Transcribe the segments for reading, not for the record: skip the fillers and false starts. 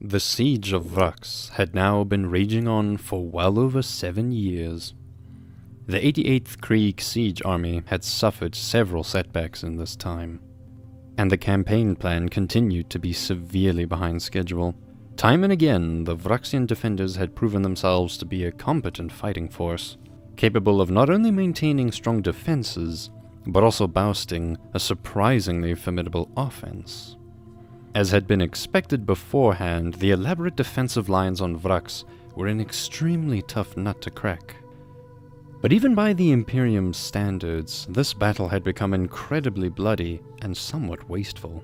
The Siege of Vraks had now been raging on for well over 7 years. The 88th Krieg siege army had suffered several setbacks in this time, and the campaign plan continued to be severely behind schedule. Time and again, the Vraksian defenders had proven themselves to be a competent fighting force, capable of not only maintaining strong defenses, but also boasting a surprisingly formidable offense. As had been expected beforehand, the elaborate defensive lines on Vraks were an extremely tough nut to crack. But even by the Imperium's standards, this battle had become incredibly bloody and somewhat wasteful.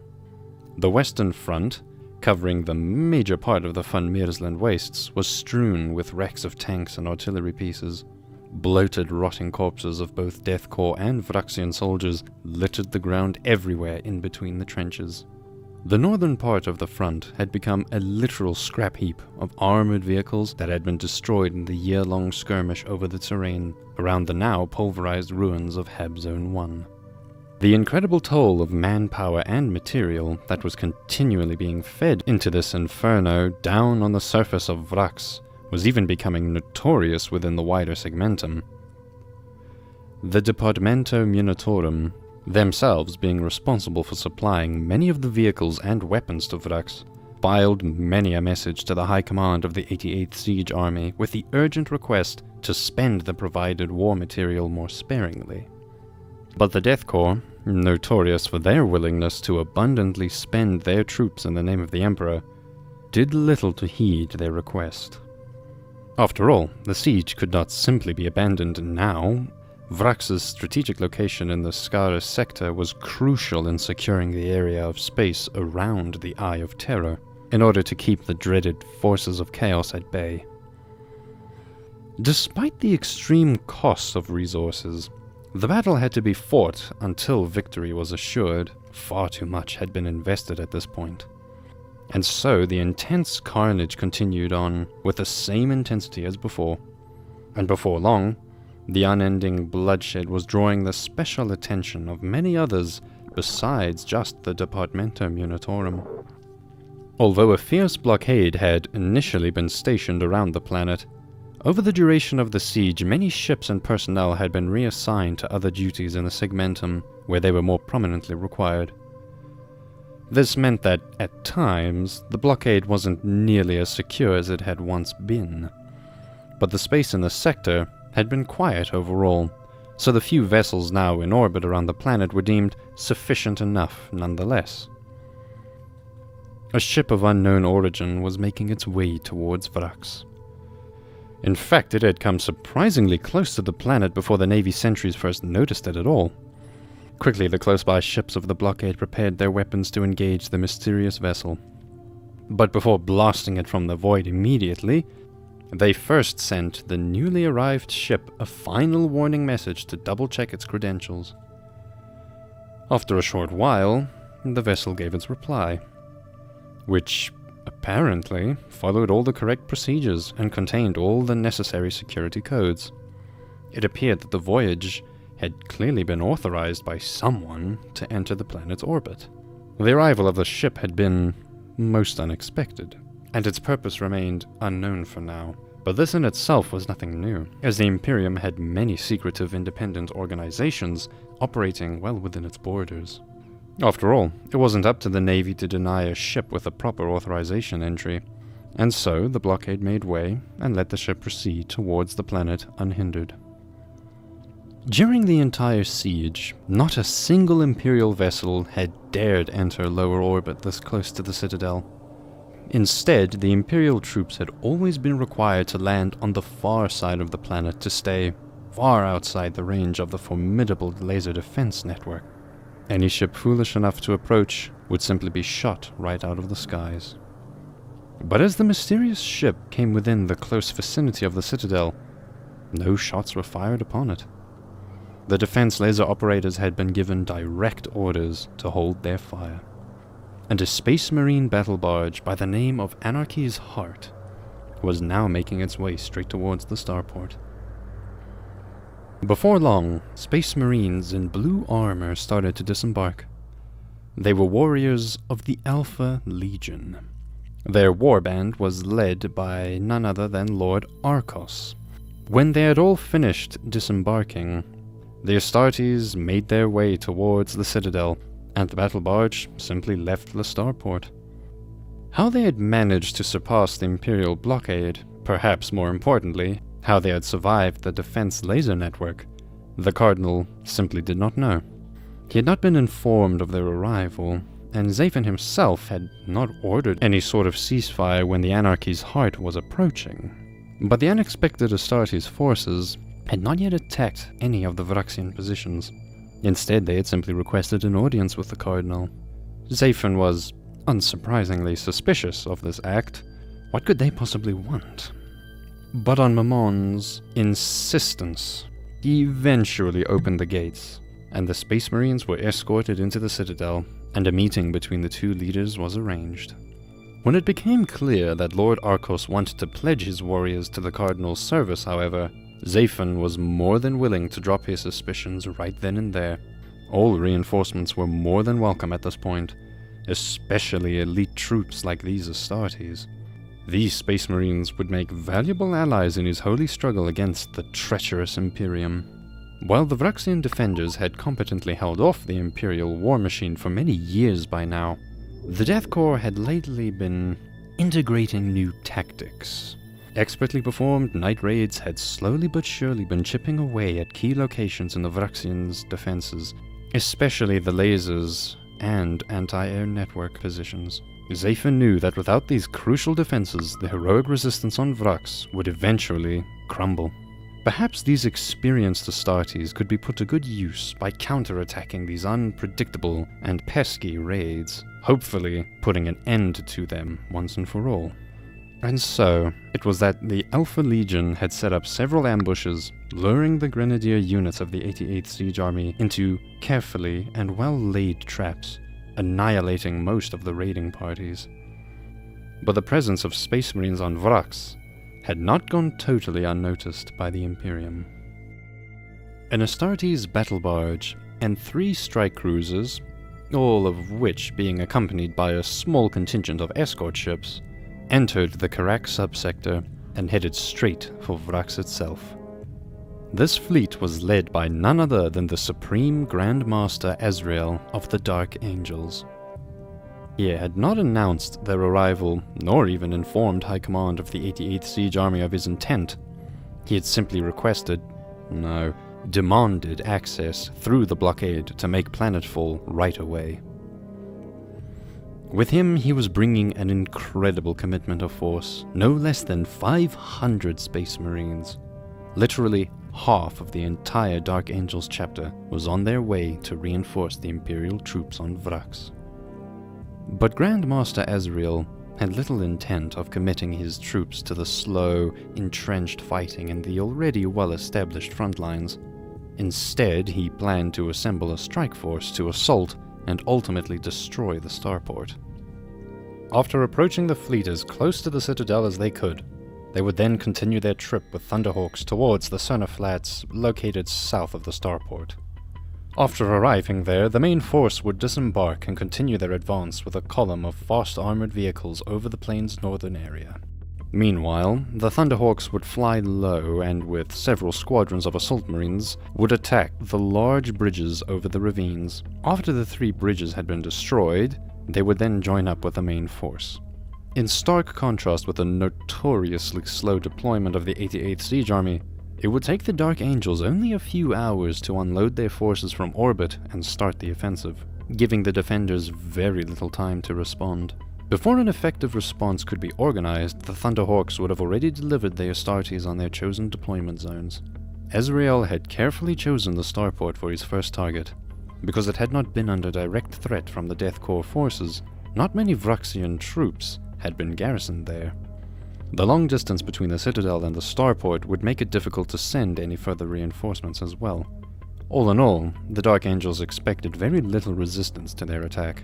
The western front, covering the major part of the Von Meersland wastes, was strewn with wrecks of tanks and artillery pieces. Bloated, rotting corpses of both Death Corps and Vraksian soldiers littered the ground everywhere in between the trenches. The northern part of the front had become a literal scrap heap of armored vehicles that had been destroyed in the year-long skirmish over the terrain around the now pulverized ruins of Hab Zone 1. The incredible toll of manpower and material that was continually being fed into this inferno down on the surface of Vraks was even becoming notorious within the wider segmentum. The Departamento Munitorum, themselves being responsible for supplying many of the vehicles and weapons to Vraks, filed many a message to the High Command of the 88th Siege Army with the urgent request to spend the provided war material more sparingly. But the Death Corps, notorious for their willingness to abundantly spend their troops in the name of the Emperor, did little to heed their request. After all, the siege could not simply be abandoned now. Vraks' strategic location in the Skaris sector was crucial in securing the area of space around the Eye of Terror, in order to keep the dreaded forces of chaos at bay. Despite the extreme costs of resources, the battle had to be fought until victory was assured. Far too much had been invested at this point. And so the intense carnage continued on with the same intensity as before. And before long, the unending bloodshed was drawing the special attention of many others besides just the Departamento Munitorum. Although a fierce blockade had initially been stationed around the planet, over the duration of the siege many ships and personnel had been reassigned to other duties in the segmentum where they were more prominently required. This meant that, at times, the blockade wasn't nearly as secure as it had once been. But the space in the sector had been quiet overall, so the few vessels now in orbit around the planet were deemed sufficient enough nonetheless. A ship of unknown origin was making its way towards Vraks. In fact, it had come surprisingly close to the planet before the Navy sentries first noticed it at all. Quickly, the close-by ships of the blockade prepared their weapons to engage the mysterious vessel. But before blasting it from the void immediately, they first sent the newly arrived ship a final warning message to double-check its credentials. After a short while, the vessel gave its reply, which apparently followed all the correct procedures and contained all the necessary security codes. It appeared that the voyage had clearly been authorized by someone to enter the planet's orbit. The arrival of the ship had been most unexpected, and its purpose remained unknown for now. But this in itself was nothing new, as the Imperium had many secretive independent organizations operating well within its borders. After all, it wasn't up to the Navy to deny a ship with a proper authorization entry, and so the blockade made way and let the ship proceed towards the planet unhindered. During the entire siege, not a single Imperial vessel had dared enter lower orbit this close to the Citadel. Instead, the Imperial troops had always been required to land on the far side of the planet to stay far outside the range of the formidable laser defense network. Any ship foolish enough to approach would simply be shot right out of the skies. But as the mysterious ship came within the close vicinity of the Citadel, no shots were fired upon it. The defense laser operators had been given direct orders to hold their fire. And a Space Marine battle barge by the name of Anarchy's Heart was now making its way straight towards the starport. Before long, Space Marines in blue armor started to disembark. They were warriors of the Alpha Legion, Their warband was led by none other than Lord Arkos. When they had all finished disembarking, the Astartes made their way towards the citadel, and the battle barge simply left the starport. How they had managed to surpass the Imperial blockade, perhaps more importantly, how they had survived the defense laser network, the Cardinal simply did not know. He had not been informed of their arrival, and Zaphon himself had not ordered any sort of ceasefire when the Anarchy's heart was approaching. But the unexpected Astartes forces had not yet attacked any of the Vraxian positions. Instead, they had simply requested an audience with the Cardinal. Zaphon was, unsurprisingly, suspicious of this act. What could they possibly want? But on Mamon's insistence, he eventually opened the gates, and the Space Marines were escorted into the Citadel, and a meeting between the two leaders was arranged. When it became clear that Lord Arkos wanted to pledge his warriors to the Cardinal's service, however, Zaphon was more than willing to drop his suspicions right then and there. All reinforcements were more than welcome at this point, especially elite troops like these Astartes. These Space Marines would make valuable allies in his holy struggle against the treacherous Imperium. While the Vraxian defenders had competently held off the Imperial war machine for many years by now, the Death Corps had lately been integrating new tactics. Expertly performed night raids had slowly but surely been chipping away at key locations in the Vraxians' defenses, especially the lasers and anti-air network positions. Zaphon knew that without these crucial defenses, the heroic resistance on Vraks would eventually crumble. Perhaps these experienced Astartes could be put to good use by counterattacking these unpredictable and pesky raids, hopefully putting an end to them once and for all. And so, it was that the Alpha Legion had set up several ambushes, luring the grenadier units of the 88th Siege Army into carefully and well-laid traps, annihilating most of the raiding parties. But the presence of Space Marines on Vraks had not gone totally unnoticed by the Imperium. An Astartes battle barge and 3 strike cruisers, all of which being accompanied by a small contingent of escort ships, entered the Karak subsector and headed straight for Vraks itself. This fleet was led by none other than the Supreme Grand Master Azrael of the Dark Angels. He had not announced their arrival, nor even informed High Command of the 88th Siege Army of his intent. He had simply demanded access through the blockade to make planetfall right away. With him, he was bringing an incredible commitment of force, no less than 500 Space Marines. Literally half of the entire Dark Angels chapter was on their way to reinforce the Imperial troops on Vraks. But Grand Master Azrael had little intent of committing his troops to the slow, entrenched fighting in the already well-established front lines. Instead, he planned to assemble a strike force to assault and ultimately destroy the starport. After approaching the fleet as close to the Citadel as they could, they would then continue their trip with Thunderhawks towards the Cerner Flats located south of the starport. After arriving there, the main force would disembark and continue their advance with a column of fast armored vehicles over the plane's northern area. Meanwhile, the Thunderhawks would fly low and, with several squadrons of assault marines, would attack the large bridges over the ravines. After the 3 bridges had been destroyed, they would then join up with the main force. In stark contrast with the notoriously slow deployment of the 88th Siege Army, it would take the Dark Angels only a few hours to unload their forces from orbit and start the offensive, giving the defenders very little time to respond. Before an effective response could be organized, the Thunderhawks would have already delivered the Astartes on their chosen deployment zones. Azrael had carefully chosen the starport for his first target. Because it had not been under direct threat from the Death Corps forces, not many Vraxian troops had been garrisoned there. The long distance between the Citadel and the starport would make it difficult to send any further reinforcements as well. All in all, the Dark Angels expected very little resistance to their attack.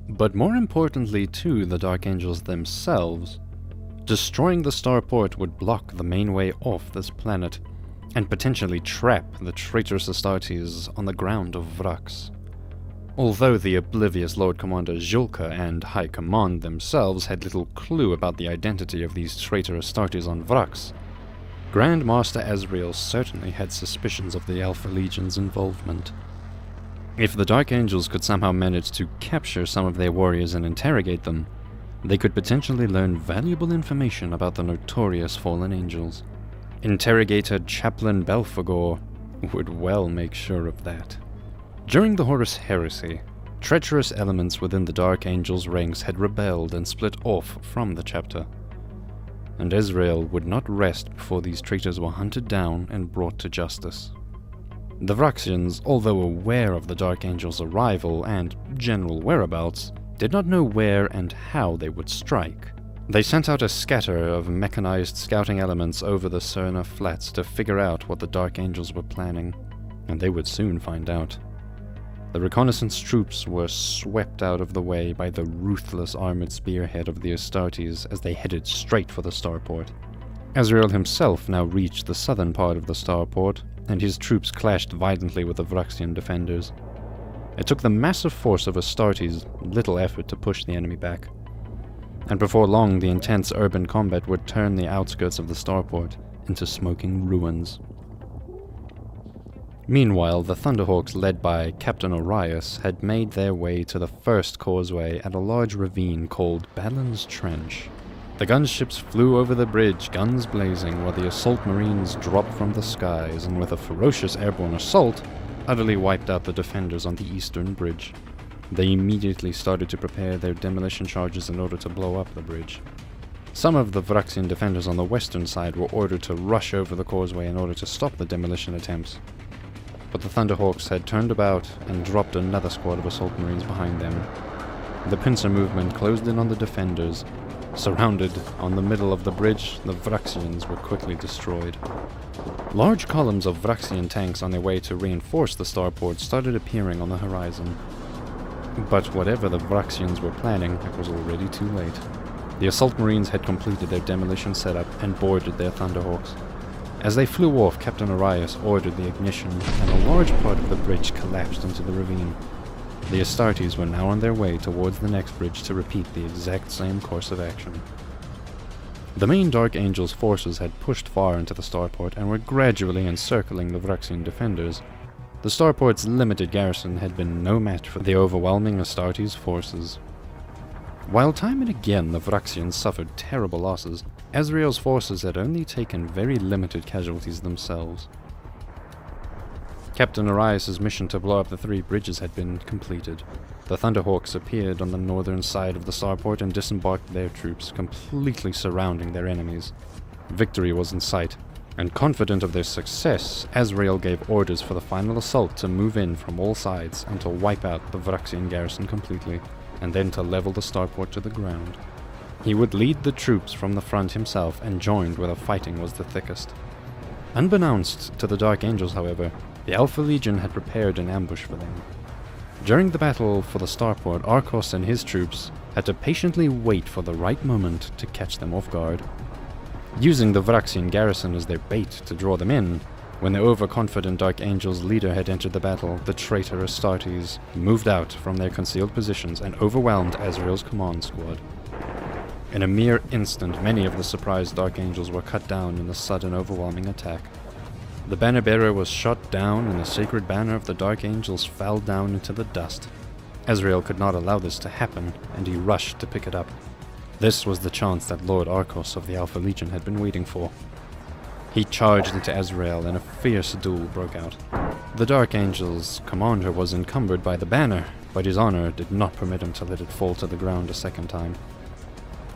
But more importantly to the Dark Angels themselves, destroying the starport would block the main way off this planet, and potentially trap the traitorous Astartes on the ground of Vraks. Although the oblivious Lord Commander Julka and High Command themselves had little clue about the identity of these traitor Astartes on Vraks, Grand Master Azrael certainly had suspicions of the Alpha Legion's involvement. If the Dark Angels could somehow manage to capture some of their warriors and interrogate them, they could potentially learn valuable information about the notorious fallen angels. Interrogator Chaplain Belphegor would well make sure of that. During the Horus Heresy, treacherous elements within the Dark Angels' ranks had rebelled and split off from the chapter, and Azrael would not rest before these traitors were hunted down and brought to justice. The Vraksians, although aware of the Dark Angels' arrival and general whereabouts, did not know where and how they would strike. They sent out a scatter of mechanized scouting elements over the Cerna Flats to figure out what the Dark Angels were planning, and they would soon find out. The reconnaissance troops were swept out of the way by the ruthless armored spearhead of the Astartes as they headed straight for the starport. Azrael himself now reached the southern part of the starport, and his troops clashed violently with the Vraksian defenders. It took the massive force of Astartes little effort to push the enemy back, and before long the intense urban combat would turn the outskirts of the starport into smoking ruins. Meanwhile, the Thunderhawks led by Captain Orias had made their way to the first causeway at a large ravine called Balin's Trench. The gunships flew over the bridge, guns blazing, while the assault marines dropped from the skies and with a ferocious airborne assault, utterly wiped out the defenders on the eastern bridge. They immediately started to prepare their demolition charges in order to blow up the bridge. Some of the Vraksian defenders on the western side were ordered to rush over the causeway in order to stop the demolition attempts, but the Thunderhawks had turned about and dropped another squad of assault marines behind them. The pincer movement closed in on the defenders. Surrounded on the middle of the bridge, the Vraksians were quickly destroyed. Large columns of Vraksian tanks on their way to reinforce the starport started appearing on the horizon. But whatever the Vraksians were planning, it was already too late. The assault marines had completed their demolition setup and boarded their Thunderhawks. As they flew off, Captain Orias ordered the ignition, and a large part of the bridge collapsed into the ravine. The Astartes were now on their way towards the next bridge to repeat the exact same course of action. The main Dark Angels' forces had pushed far into the starport and were gradually encircling the Vraksian defenders. The starport's limited garrison had been no match for the overwhelming Astartes' forces. While time and again the Vraksians suffered terrible losses, Azrael's forces had only taken very limited casualties themselves. Captain Orias' mission to blow up the 3 bridges had been completed. The Thunderhawks appeared on the northern side of the starport and disembarked their troops, completely surrounding their enemies. Victory was in sight, and confident of their success, Azrael gave orders for the final assault to move in from all sides and to wipe out the Vraksian garrison completely, and then to level the starport to the ground. He would lead the troops from the front himself and joined where the fighting was the thickest. Unbeknownst to the Dark Angels, however, the Alpha Legion had prepared an ambush for them. During the battle for the starport, Arcos and his troops had to patiently wait for the right moment to catch them off guard. Using the Vraksian garrison as their bait to draw them in, when the overconfident Dark Angels' leader had entered the battle, the traitor Astartes moved out from their concealed positions and overwhelmed Azrael's command squad. In a mere instant, many of the surprised Dark Angels were cut down in the sudden overwhelming attack. The banner bearer was shot down, and the sacred banner of the Dark Angels fell down into the dust. Azrael could not allow this to happen, and he rushed to pick it up. This was the chance that Lord Arcos of the Alpha Legion had been waiting for. He charged into Azrael, and a fierce duel broke out. The Dark Angel's commander was encumbered by the banner, but his honor did not permit him to let it fall to the ground a second time.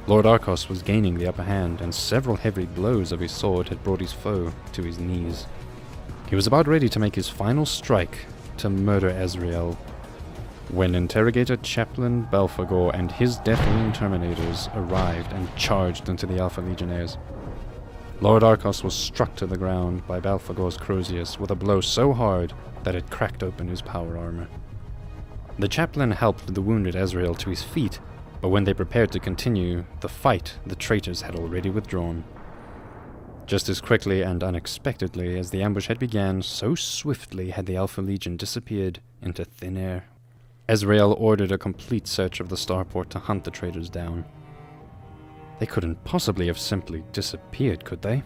Lord Arcos was gaining the upper hand, and several heavy blows of his sword had brought his foe to his knees. He was about ready to make his final strike to murder Azrael, when Interrogator Chaplain Belphegor and his deathwing Terminators arrived and charged into the Alpha Legionnaires. Lord Arcos was struck to the ground by Belphegor's Crozius with a blow so hard that it cracked open his power armor. The chaplain helped the wounded Azrael to his feet, but when they prepared to continue the fight, the traitors had already withdrawn. Just as quickly and unexpectedly as the ambush had begun, so swiftly had the Alpha Legion disappeared into thin air. Ezreal ordered a complete search of the starport to hunt the traitors down. They couldn't possibly have simply disappeared, could they?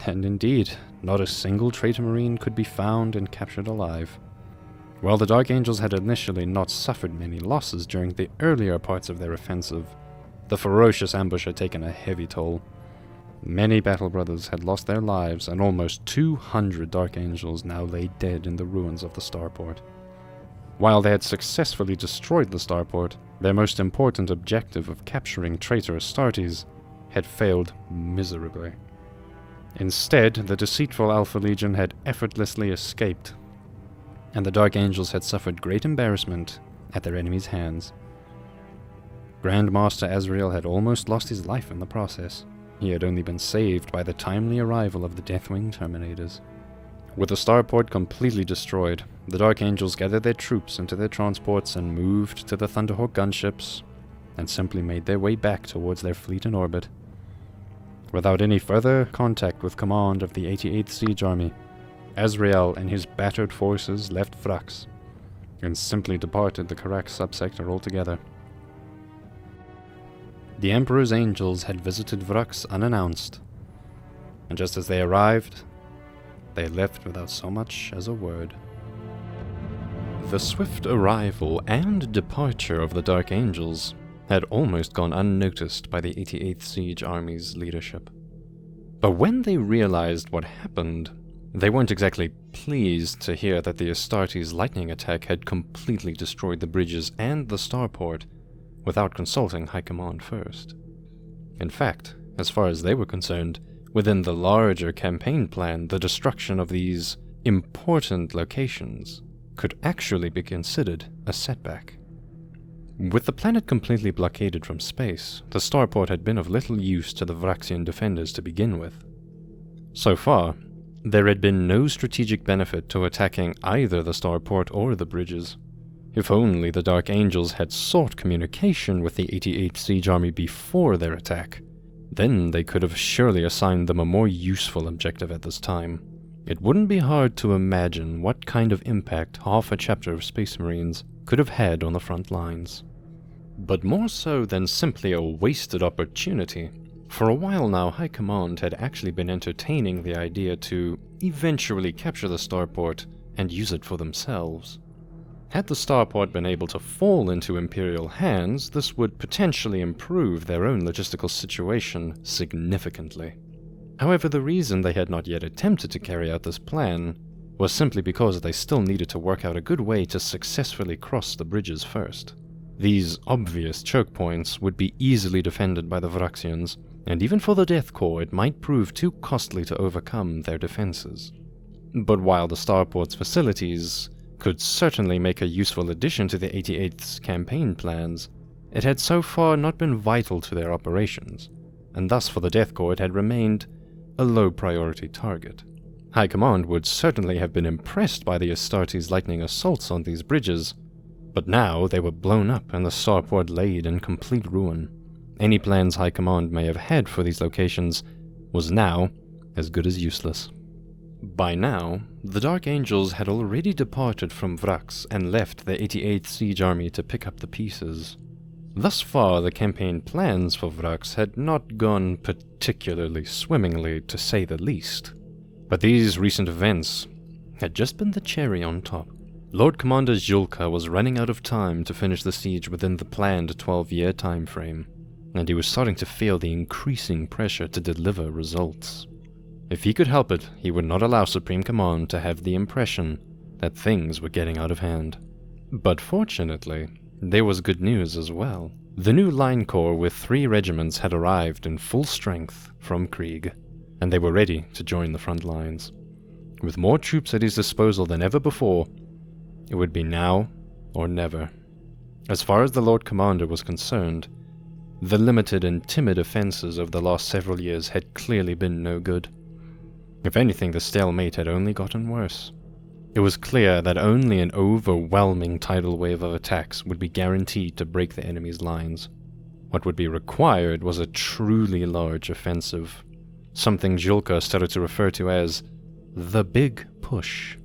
And indeed, not a single traitor marine could be found and captured alive. While the Dark Angels had initially not suffered many losses during the earlier parts of their offensive, the ferocious ambush had taken a heavy toll. Many battle brothers had lost their lives, and almost 200 Dark Angels now lay dead in the ruins of the starport. While they had successfully destroyed the starport, their most important objective of capturing traitor Astartes had failed miserably. Instead, the deceitful Alpha Legion had effortlessly escaped, and the Dark Angels had suffered great embarrassment at their enemies' hands. Grandmaster Ezreal had almost lost his life in the process. He had only been saved by the timely arrival of the Deathwing Terminators. With the starport completely destroyed, the Dark Angels gathered their troops into their transports and moved to the Thunderhawk gunships, and simply made their way back towards their fleet in orbit. Without any further contact with command of the 88th Siege Army, Ezreal and his battered forces left Vraks, and simply departed the Karak subsector altogether. The Emperor's angels had visited Vraks unannounced, and just as they arrived, they left without so much as a word. The swift arrival and departure of the Dark Angels had almost gone unnoticed by the 88th Siege Army's leadership. But when they realized what happened, they weren't exactly pleased to hear that the Astartes lightning attack had completely destroyed the bridges and the starport without consulting High Command first. In fact, as far as they were concerned, within the larger campaign plan, the destruction of these important locations could actually be considered a setback. With the planet completely blockaded from space, the starport had been of little use to the Vraxian defenders to begin with. So far, there had been no strategic benefit to attacking either the starport or the bridges. If only the Dark Angels had sought communication with the 88th Siege Army before their attack, then they could have surely assigned them a more useful objective at this time. It wouldn't be hard to imagine what kind of impact half a chapter of Space Marines could have had on the front lines. But more so than simply a wasted opportunity, for a while now High Command had actually been entertaining the idea to eventually capture the starport and use it for themselves. Had the starport been able to fall into Imperial hands, this would potentially improve their own logistical situation significantly. However, the reason they had not yet attempted to carry out this plan was simply because they still needed to work out a good way to successfully cross the bridges first. These obvious choke points would be easily defended by the Vraxians, and even for the Death Corps it might prove too costly to overcome their defenses. But while the starport's facilities could certainly make a useful addition to the 88th's campaign plans, it had so far not been vital to their operations, and thus for the Death Corps it had remained a low-priority target. High Command would certainly have been impressed by the Astartes' lightning assaults on these bridges, but now they were blown up and the starport laid in complete ruin. Any plans High Command may have had for these locations was now as good as useless. By now, the Dark Angels had already departed from Vraks and left the 88th Siege Army to pick up the pieces. Thus far, the campaign plans for Vraks had not gone particularly swimmingly, to say the least. But these recent events had just been the cherry on top. Lord Commander Julka was running out of time to finish the siege within the planned 12-year time frame, and he was starting to feel the increasing pressure to deliver results. If he could help it, he would not allow Supreme Command to have the impression that things were getting out of hand. But fortunately, there was good news as well. The new line corps with 3 regiments had arrived in full strength from Krieg, and they were ready to join the front lines. With more troops at his disposal than ever before, it would be now or never. As far as the Lord Commander was concerned, the limited and timid offenses of the last several years had clearly been no good. If anything, the stalemate had only gotten worse. It was clear that only an overwhelming tidal wave of attacks would be guaranteed to break the enemy's lines. What would be required was a truly large offensive, something Julka started to refer to as the Big Push.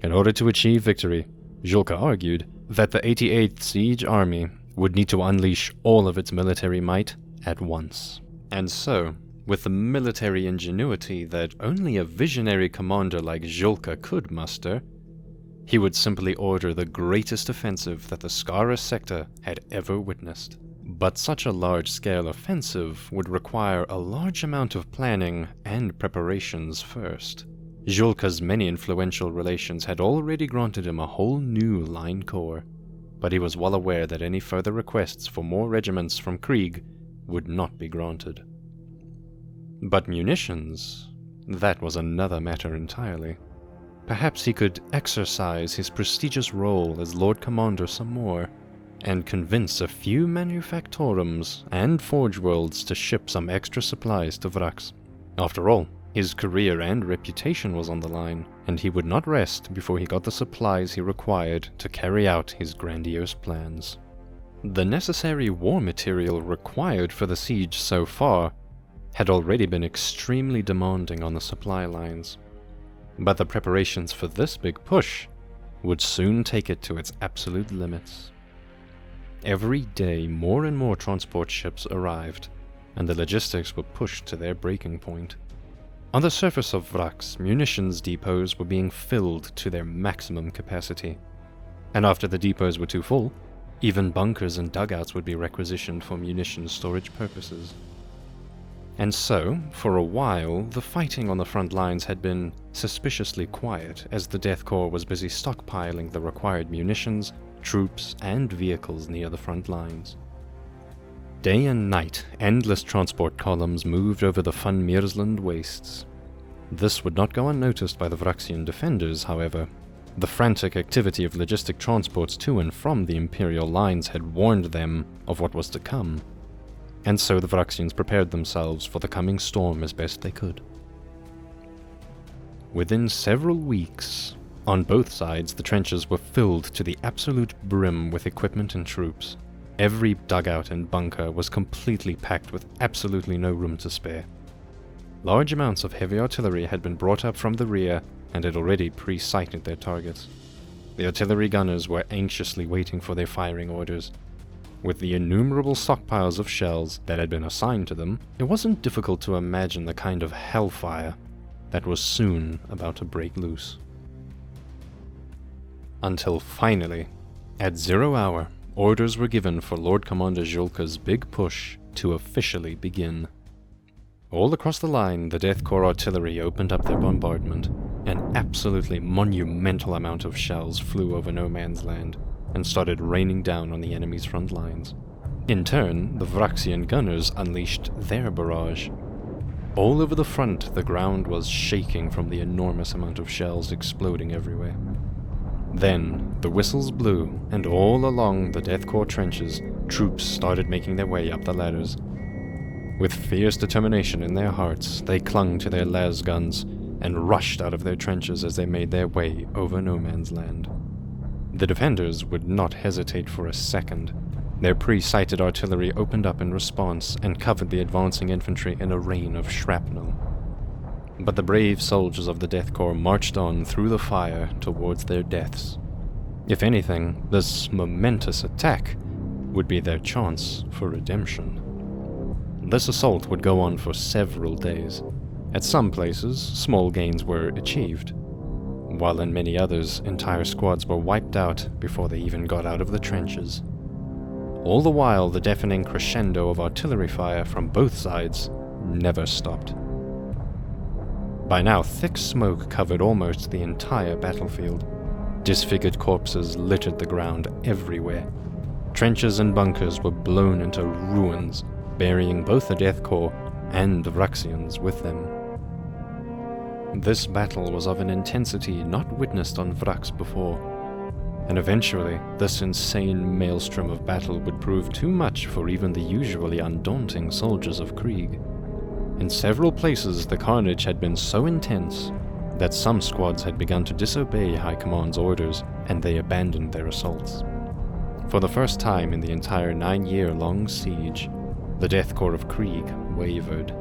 In order to achieve victory, Julka argued that the 88th Siege Army would need to unleash all of its military might at once. And so, with the military ingenuity that only a visionary commander like Julka could muster, he would simply order the greatest offensive that the Skara sector had ever witnessed. But such a large-scale offensive would require a large amount of planning and preparations first. Julka's many influential relations had already granted him a whole new line corps, but he was well aware that any further requests for more regiments from Krieg would not be granted. But munitions, that was another matter entirely. Perhaps he could exercise his prestigious role as Lord Commander some more, and convince a few manufactorums and forge worlds to ship some extra supplies to Vraks. After all, his career and reputation was on the line, and he would not rest before he got the supplies he required to carry out his grandiose plans. The necessary war material required for the siege so far had already been extremely demanding on the supply lines. But the preparations for this big push would soon take it to its absolute limits. Every day, more and more transport ships arrived, and the logistics were pushed to their breaking point. On the surface of Vraks, munitions depots were being filled to their maximum capacity, and after the depots were too full, even bunkers and dugouts would be requisitioned for munitions storage purposes. And so, for a while, the fighting on the front lines had been suspiciously quiet as the Death Corps was busy stockpiling the required munitions, troops, and vehicles near the front lines. Day and night, endless transport columns moved over the Van Miersland wastes. This would not go unnoticed by the Vraksian defenders, however. The frantic activity of logistic transports to and from the Imperial lines had warned them of what was to come, and so the Vraksians prepared themselves for the coming storm as best they could. Within several weeks, on both sides the trenches were filled to the absolute brim with equipment and troops. Every dugout and bunker was completely packed with absolutely no room to spare. Large amounts of heavy artillery had been brought up from the rear and had already pre-sighted their targets. The artillery gunners were anxiously waiting for their firing orders. With the innumerable stockpiles of shells that had been assigned to them, it wasn't difficult to imagine the kind of hellfire that was soon about to break loose. Until finally, at 0 hour, orders were given for Lord Commander Julka's big push to officially begin. All across the line, the Death Corps artillery opened up their bombardment. An absolutely monumental amount of shells flew over no man's land and started raining down on the enemy's front lines. In turn, the Vraksian gunners unleashed their barrage. All over the front, the ground was shaking from the enormous amount of shells exploding everywhere. Then, the whistles blew, and all along the Death Corps trenches, troops started making their way up the ladders. With fierce determination in their hearts, they clung to their las guns and rushed out of their trenches as they made their way over no man's land. The defenders would not hesitate for a second. Their pre-sighted artillery opened up in response and covered the advancing infantry in a rain of shrapnel. But the brave soldiers of the Death Corps marched on through the fire towards their deaths. If anything, this momentous attack would be their chance for redemption. This assault would go on for several days. At some places, small gains were achieved, while in many others, entire squads were wiped out before they even got out of the trenches. All the while, the deafening crescendo of artillery fire from both sides never stopped. By now, thick smoke covered almost the entire battlefield. Disfigured corpses littered the ground everywhere. Trenches and bunkers were blown into ruins, burying both the Death Corps and the Vraksians with them. This battle was of an intensity not witnessed on Vraks before, and eventually this insane maelstrom of battle would prove too much for even the usually undaunting soldiers of Krieg. In several places the carnage had been so intense that some squads had begun to disobey High Command's orders, and they abandoned their assaults. For the first time in the entire 9-year-long siege, the Death Corps of Krieg wavered.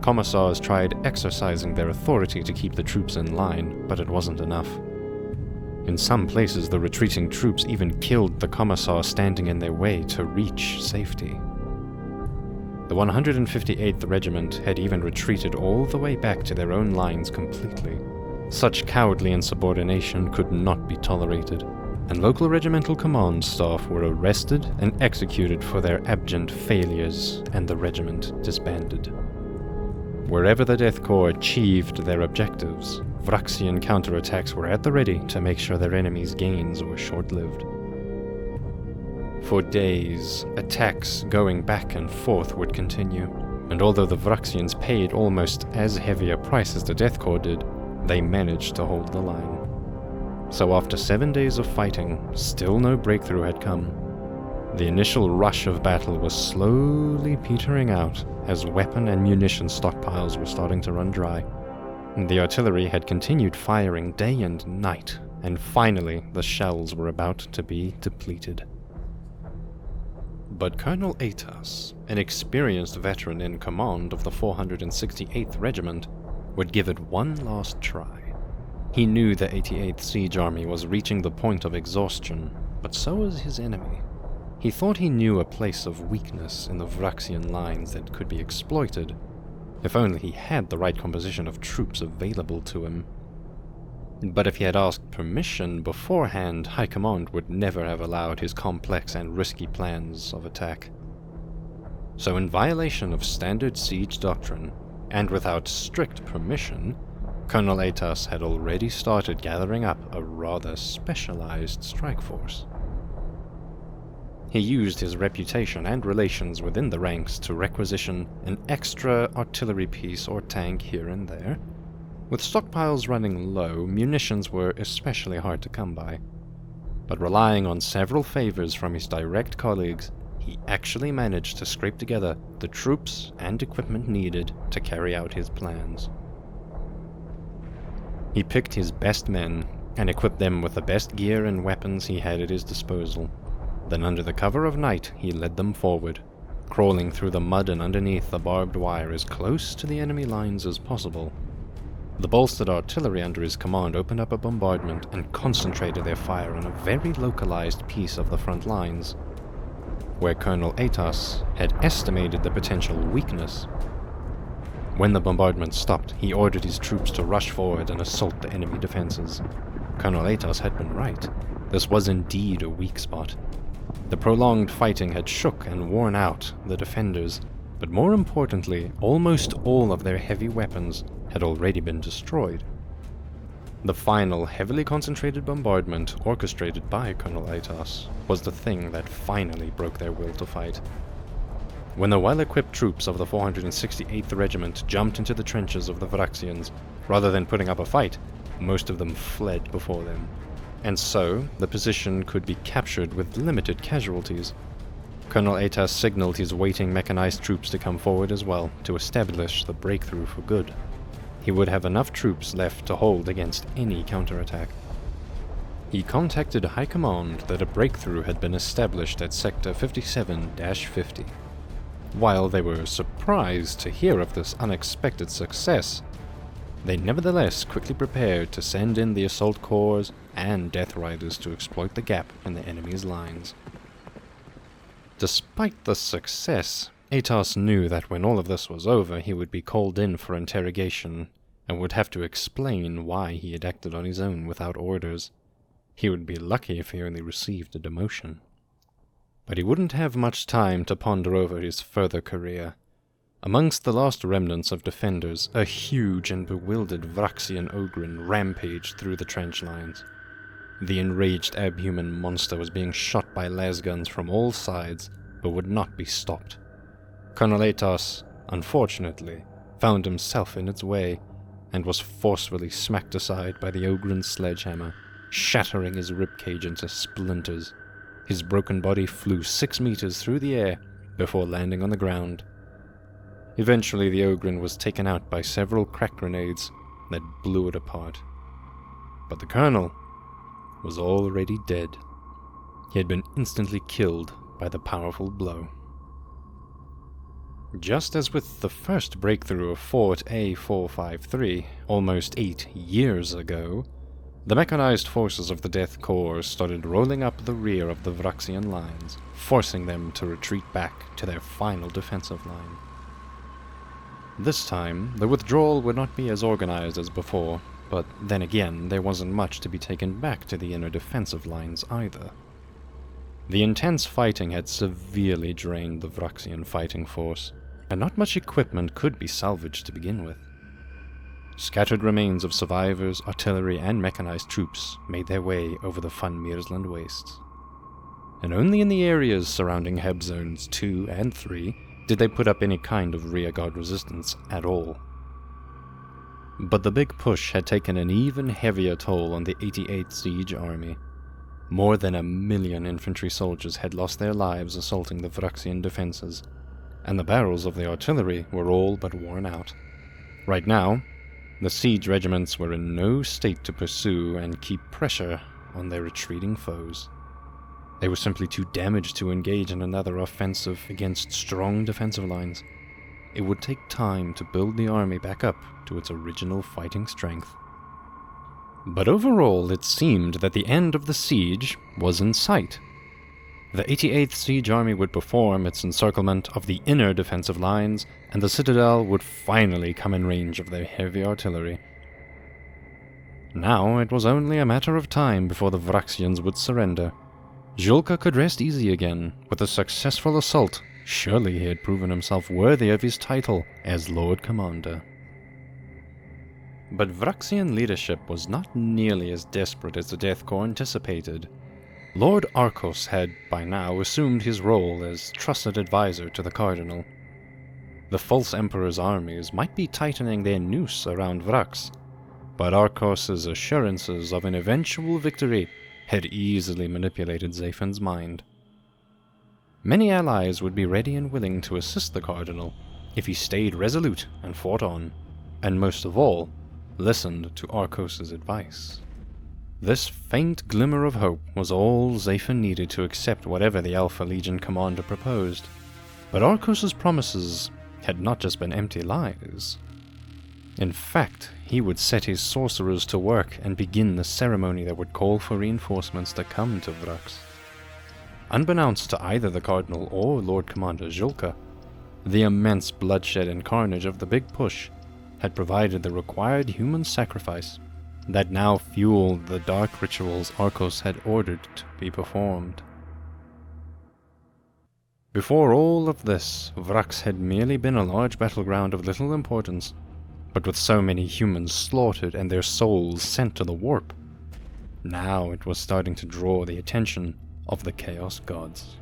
Commissars tried exercising their authority to keep the troops in line, but it wasn't enough. In some places, the retreating troops even killed the commissar standing in their way to reach safety. The 158th Regiment had even retreated all the way back to their own lines completely. Such cowardly insubordination could not be tolerated, and local regimental command staff were arrested and executed for their abject failures, and the regiment disbanded. Wherever the Death Corps achieved their objectives, Vraksian counterattacks were at the ready to make sure their enemies' gains were short-lived. For days, attacks going back and forth would continue, and although the Vraksians paid almost as heavy a price as the Death Corps did, they managed to hold the line. So after 7 days of fighting, still no breakthrough had come. The initial rush of battle was slowly petering out as weapon and munition stockpiles were starting to run dry. The artillery had continued firing day and night, and finally the shells were about to be depleted. But Colonel Atas, an experienced veteran in command of the 468th Regiment, would give it one last try. He knew the 88th Siege Army was reaching the point of exhaustion, but so was his enemy. He thought he knew a place of weakness in the Vraksian lines that could be exploited, if only he had the right composition of troops available to him. But if he had asked permission beforehand, High Command would never have allowed his complex and risky plans of attack. So in violation of standard siege doctrine, and without strict permission, Colonel Atas had already started gathering up a rather specialized strike force. He used his reputation and relations within the ranks to requisition an extra artillery piece or tank here and there. With stockpiles running low, munitions were especially hard to come by. But relying on several favors from his direct colleagues, he actually managed to scrape together the troops and equipment needed to carry out his plans. He picked his best men and equipped them with the best gear and weapons he had at his disposal. Then under the cover of night, he led them forward, crawling through the mud and underneath the barbed wire as close to the enemy lines as possible. The bolstered artillery under his command opened up a bombardment and concentrated their fire on a very localized piece of the front lines, where Colonel Atas had estimated the potential weakness. When the bombardment stopped, he ordered his troops to rush forward and assault the enemy defenses. Colonel Atas had been right. This was indeed a weak spot. The prolonged fighting had shook and worn out the defenders, but more importantly, almost all of their heavy weapons had already been destroyed. The final heavily concentrated bombardment, orchestrated by Colonel Atas, was the thing that finally broke their will to fight. When the well-equipped troops of the 468th Regiment jumped into the trenches of the Vraksians, rather than putting up a fight, most of them fled before them. And so, the position could be captured with limited casualties. Colonel Atas signaled his waiting mechanized troops to come forward as well, to establish the breakthrough for good. He would have enough troops left to hold against any counterattack. He contacted High Command that a breakthrough had been established at Sector 57-50. While they were surprised to hear of this unexpected success, they nevertheless quickly prepared to send in the assault corps and death riders to exploit the gap in the enemy's lines. Despite the success, Atas knew that when all of this was over, he would be called in for interrogation and would have to explain why he had acted on his own without orders. He would be lucky if he only received a demotion. But he wouldn't have much time to ponder over his further career. Amongst the last remnants of defenders, a huge and bewildered Vraksian Ogrin rampaged through the trench lines. The enraged abhuman monster was being shot by lasguns from all sides, but would not be stopped. Colonel Atas, unfortunately, found himself in its way, and was forcefully smacked aside by the Ogrin's sledgehammer, shattering his ribcage into splinters. His broken body flew 6 meters through the air before landing on the ground. Eventually the Ogrin was taken out by several crack grenades that blew it apart. But the colonel was already dead. He had been instantly killed by the powerful blow. Just as with the first breakthrough of Fort A453, almost 8 years ago, The mechanized forces of the Death Corps started rolling up the rear of the Vraxian lines, forcing them to retreat back to their final defensive line. This time, the withdrawal would not be as organized as before, but then again, there wasn't much to be taken back to the inner defensive lines either. The intense fighting had severely drained the Vraxian fighting force, and not much equipment could be salvaged to begin with. Scattered remains of survivors, artillery, and mechanized troops made their way over the Van Meersland wastes. And only in the areas surrounding Heb Zones 2 and 3 did they put up any kind of rearguard resistance at all. But the big push had taken an even heavier toll on the 88th Siege Army. More than 1 million infantry soldiers had lost their lives assaulting the Vraxian defenses, and the barrels of the artillery were all but worn out. Right now, the siege regiments were in no state to pursue and keep pressure on their retreating foes. They were simply too damaged to engage in another offensive against strong defensive lines. It would take time to build the army back up to its original fighting strength. But overall, it seemed that the end of the siege was in sight. The 88th Siege Army would perform its encirclement of the inner defensive lines, and the citadel would finally come in range of their heavy artillery. Now it was only a matter of time before the Vraxians would surrender. Julka could rest easy again. With a successful assault, surely he had proven himself worthy of his title as Lord Commander. But Vraxian leadership was not nearly as desperate as the Death Corps anticipated. Lord Arkos had by now assumed his role as trusted advisor to the Cardinal. The false Emperor's armies might be tightening their noose around Vraks, but Arkos's assurances of an eventual victory had easily manipulated Zafan's mind. Many allies would be ready and willing to assist the Cardinal if he stayed resolute and fought on, and most of all, listened to Arkos's advice. This faint glimmer of hope was all Zafan needed to accept whatever the Alpha Legion commander proposed. But Arkos's promises had not just been empty lies. In fact, he would set his sorcerers to work and begin the ceremony that would call for reinforcements to come to Vraks. Unbeknownst to either the Cardinal or Lord Commander Julka, the immense bloodshed and carnage of the Big Push had provided the required human sacrifice that now fueled the dark rituals Arkos had ordered to be performed. Before all of this, Vraks had merely been a large battleground of little importance, but with so many humans slaughtered and their souls sent to the warp, now it was starting to draw the attention of the Chaos Gods.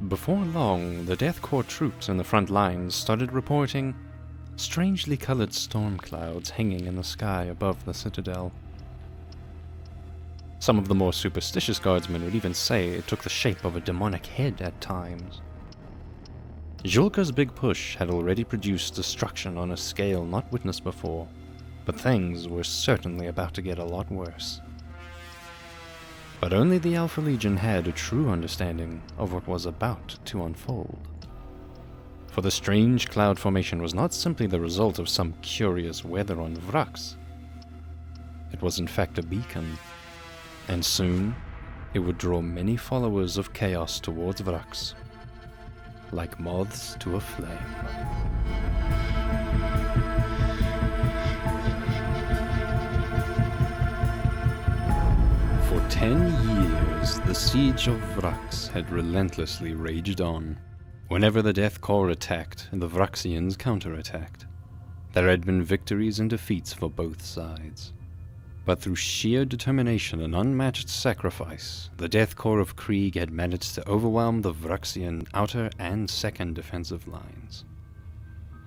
Before long, the Death Corps troops in the front lines started reporting strangely colored storm clouds hanging in the sky above the citadel. Some of the more superstitious guardsmen would even say it took the shape of a demonic head at times. Julka's Big Push had already produced destruction on a scale not witnessed before, but things were certainly about to get a lot worse. But only the Alpha Legion had a true understanding of what was about to unfold. For the strange cloud formation was not simply the result of some curious weather on Vraks. It was in fact a beacon, and soon it would draw many followers of chaos towards Vraks, like moths to a flame. For 10 years, the Siege of Vraks had relentlessly raged on. Whenever the Death Corps attacked and the Vraxians counterattacked, there had been victories and defeats for both sides. But through sheer determination and unmatched sacrifice, the Death Corps of Krieg had managed to overwhelm the Vraxian outer and second defensive lines.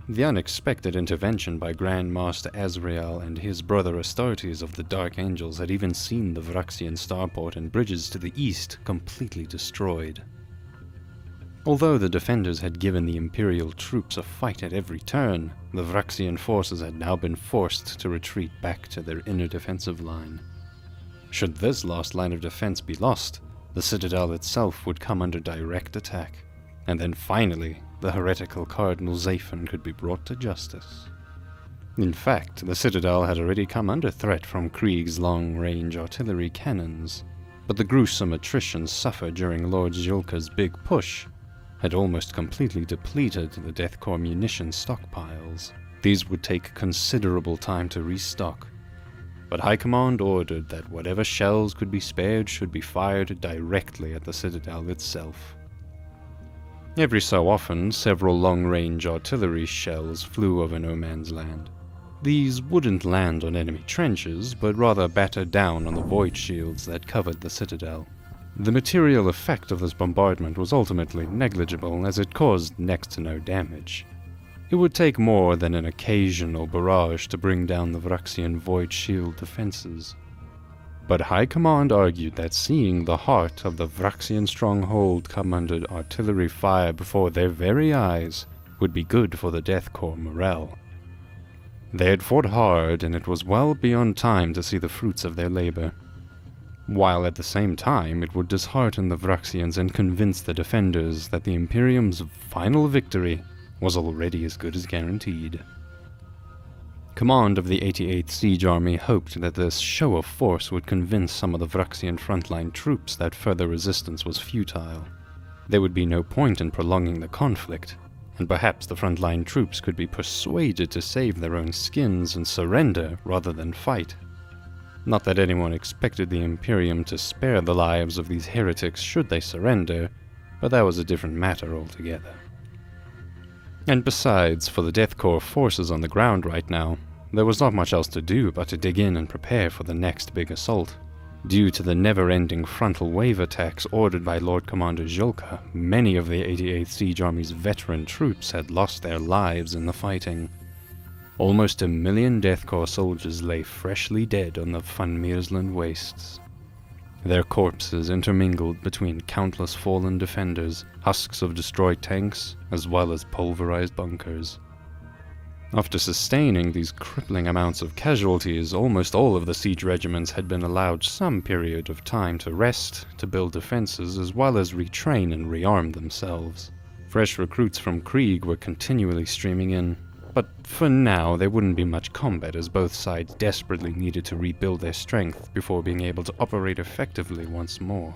The unexpected intervention by Grand Master Azrael and his brother Astartes of the Dark Angels had even seen the Vraxian starport and bridges to the east completely destroyed. Although the defenders had given the Imperial troops a fight at every turn, the Vraxian forces had now been forced to retreat back to their inner defensive line. Should this last line of defense be lost, the citadel itself would come under direct attack, and then finally the heretical Cardinal Zafan could be brought to justice. In fact, the citadel had already come under threat from Krieg's long-range artillery cannons, but the gruesome attrition suffered during Lord Zhulka's big push had almost completely depleted the Death Corps munition stockpiles. These would take considerable time to restock, but High Command ordered that whatever shells could be spared should be fired directly at the citadel itself. Every so often, several long-range artillery shells flew over no man's land. These wouldn't land on enemy trenches, but rather batter down on the void shields that covered the citadel. The material effect of this bombardment was ultimately negligible, as it caused next to no damage. It would take more than an occasional barrage to bring down the Vraksian void shield defenses. But High Command argued that seeing the heart of the Vraksian stronghold come under artillery fire before their very eyes would be good for the Death Corps morale. They had fought hard, and it was well beyond time to see the fruits of their labor, while at the same time it would dishearten the Vraksians and convince the defenders that the Imperium's final victory was already as good as guaranteed. Command of the 88th Siege Army hoped that this show of force would convince some of the Vraksian frontline troops that further resistance was futile. There would be no point in prolonging the conflict, and perhaps the frontline troops could be persuaded to save their own skins and surrender rather than fight. Not that anyone expected the Imperium to spare the lives of these heretics should they surrender, but that was a different matter altogether. And besides, for the Death Corps forces on the ground right now, there was not much else to do but to dig in and prepare for the next big assault. Due to the never-ending frontal wave attacks ordered by Lord Commander Zhulka, many of the 88th Siege Army's veteran troops had lost their lives in the fighting. Almost 1 million Death Corps soldiers lay freshly dead on the Van Miersland wastes. Their corpses intermingled between countless fallen defenders, husks of destroyed tanks, as well as pulverized bunkers. After sustaining these crippling amounts of casualties, almost all of the siege regiments had been allowed some period of time to rest, to build defenses, as well as retrain and rearm themselves. Fresh recruits from Krieg were continually streaming in, but for now there wouldn't be much combat, as both sides desperately needed to rebuild their strength before being able to operate effectively once more.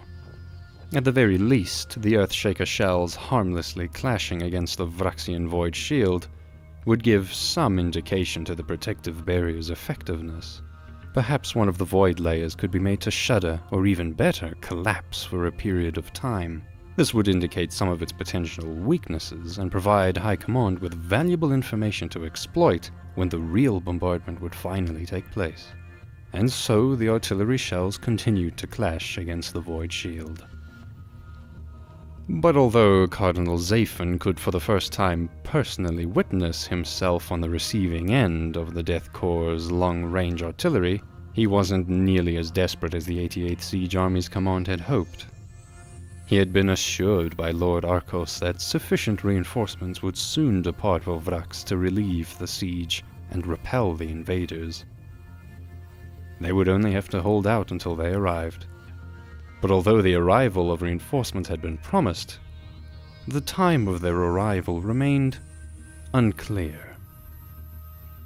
At the very least, the Earthshaker shells harmlessly clashing against the Vraksian Void Shield would give some indication to the protective barrier's effectiveness. Perhaps one of the void layers could be made to shudder, or even better, collapse for a period of time. This would indicate some of its potential weaknesses and provide High Command with valuable information to exploit when the real bombardment would finally take place. And so the artillery shells continued to clash against the Void Shield. But although Cardinal Zaphon could for the first time personally witness himself on the receiving end of the Death Corps' long-range artillery, he wasn't nearly as desperate as the 88th Siege Army's command had hoped. He had been assured by Lord Arkos that sufficient reinforcements would soon depart for Vraks to relieve the siege and repel the invaders. They would only have to hold out until they arrived. But although the arrival of reinforcements had been promised, the time of their arrival remained unclear.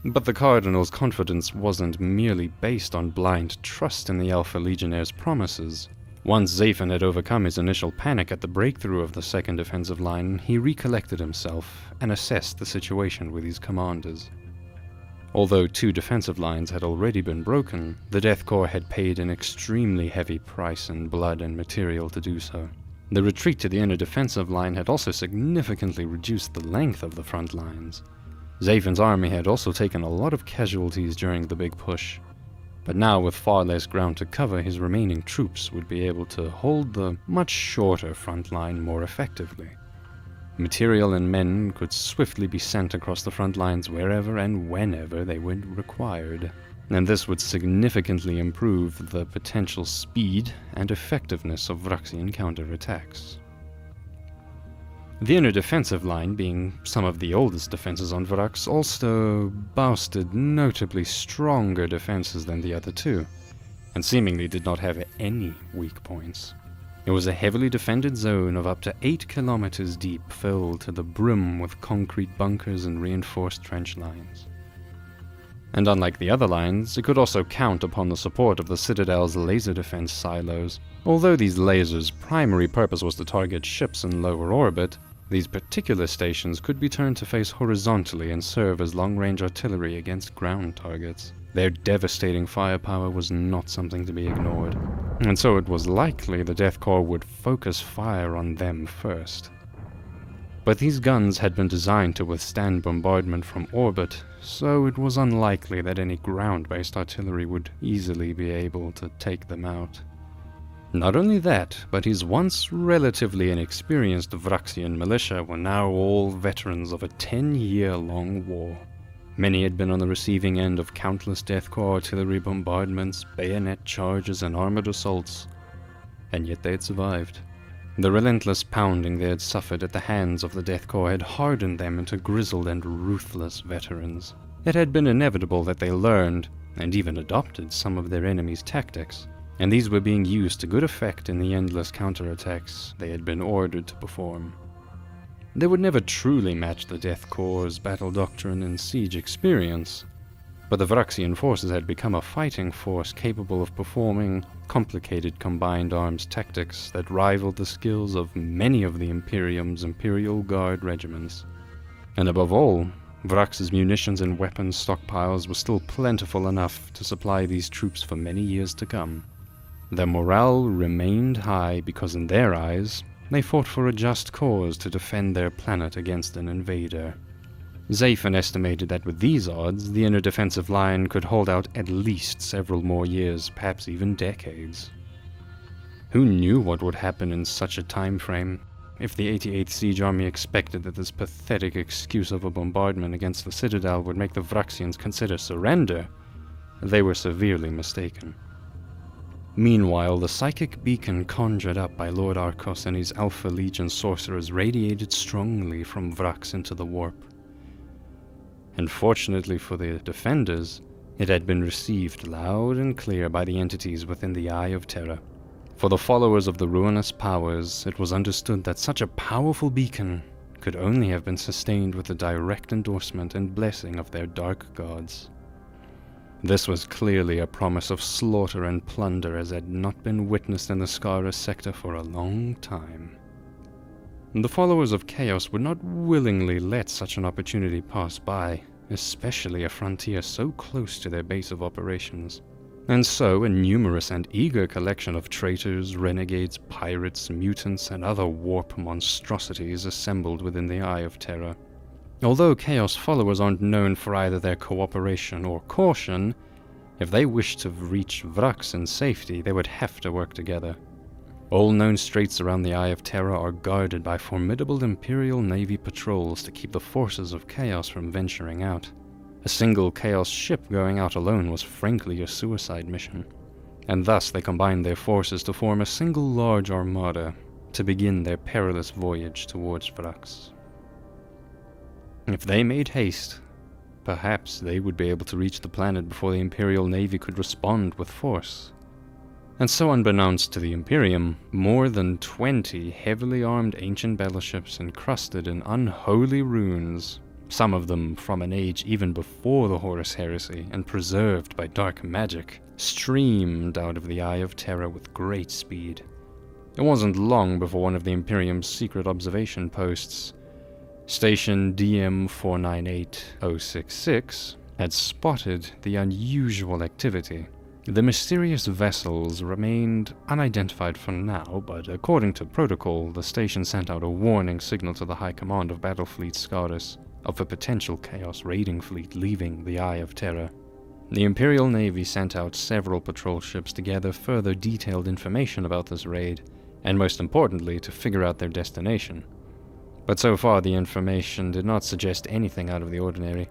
But the Cardinal's confidence wasn't merely based on blind trust in the Alpha Legionnaire's promises. Once Zaphon had overcome his initial panic at the breakthrough of the second defensive line, he recollected himself and assessed the situation with his commanders. Although 2 defensive lines had already been broken, the Death Corps had paid an extremely heavy price in blood and material to do so. The retreat to the inner defensive line had also significantly reduced the length of the front lines. Zaphon's army had also taken a lot of casualties during the big push, but now with far less ground to cover, his remaining troops would be able to hold the much shorter front line more effectively. Material and men could swiftly be sent across the front lines wherever and whenever they were required, and this would significantly improve the potential speed and effectiveness of Vraksian counterattacks. The inner defensive line, being some of the oldest defenses on Vraks, also boasted notably stronger defenses than the other 2, and seemingly did not have any weak points. It was a heavily defended zone of up to 8 kilometers deep, filled to the brim with concrete bunkers and reinforced trench lines. And unlike the other lines, it could also count upon the support of the Citadel's laser defense silos. Although these lasers' primary purpose was to target ships in lower orbit, these particular stations could be turned to face horizontally and serve as long-range artillery against ground targets. Their devastating firepower was not something to be ignored, and so it was likely the Death Corps would focus fire on them first. But these guns had been designed to withstand bombardment from orbit, so it was unlikely that any ground-based artillery would easily be able to take them out. Not only that, but his once relatively inexperienced Vraksian militia were now all veterans of a 10-year-long war. Many had been on the receiving end of countless Death Corps artillery bombardments, bayonet charges, and armored assaults, and yet they had survived. The relentless pounding they had suffered at the hands of the Death Corps had hardened them into grizzled and ruthless veterans. It had been inevitable that they learned, and even adopted, some of their enemies' tactics, and these were being used to good effect in the endless counterattacks they had been ordered to perform. They would never truly match the Death Corps' battle doctrine and siege experience, but the Vraksian forces had become a fighting force capable of performing complicated combined arms tactics that rivaled the skills of many of the Imperium's Imperial Guard regiments. And above all, Vraks' munitions and weapons stockpiles were still plentiful enough to supply these troops for many years to come. Their morale remained high because in their eyes, they fought for a just cause to defend their planet against an invader. Zafin estimated that with these odds, the inner defensive line could hold out at least several more years, perhaps even decades. Who knew what would happen in such a time frame? If the 88th Siege Army expected that this pathetic excuse of a bombardment against the Citadel would make the Vraksians consider surrender, they were severely mistaken. Meanwhile, the psychic beacon conjured up by Lord Arkos and his Alpha Legion sorcerers radiated strongly from Vraks into the warp. And fortunately for the defenders, it had been received loud and clear by the entities within the Eye of Terror. For the followers of the ruinous powers, it was understood that such a powerful beacon could only have been sustained with the direct endorsement and blessing of their dark gods. This was clearly a promise of slaughter and plunder as had not been witnessed in the Scaris sector for a long time. The followers of Chaos would not willingly let such an opportunity pass by, especially a frontier so close to their base of operations. And so a numerous and eager collection of traitors, renegades, pirates, mutants, and other warp monstrosities assembled within the Eye of Terror. Although Chaos followers aren't known for either their cooperation or caution, if they wished to reach Vraks in safety, they would have to work together. All known straits around the Eye of Terror are guarded by formidable Imperial Navy patrols to keep the forces of Chaos from venturing out. A single Chaos ship going out alone was frankly a suicide mission, and thus they combined their forces to form a single large armada to begin their perilous voyage towards Vraks. If they made haste, perhaps they would be able to reach the planet before the Imperial Navy could respond with force. And so unbeknownst to the Imperium, more than 20 heavily armed ancient battleships encrusted in unholy runes, some of them from an age even before the Horus Heresy and preserved by dark magic, streamed out of the Eye of Terror with great speed. It wasn't long before one of the Imperium's secret observation posts, Station DM498066, had spotted the unusual activity. The mysterious vessels remained unidentified for now, but according to protocol, the station sent out a warning signal to the High Command of Battlefleet Scaris of a potential Chaos raiding fleet leaving the Eye of Terror. The Imperial Navy sent out several patrol ships to gather further detailed information about this raid, and most importantly, to figure out their destination. But so far the information did not suggest anything out of the ordinary.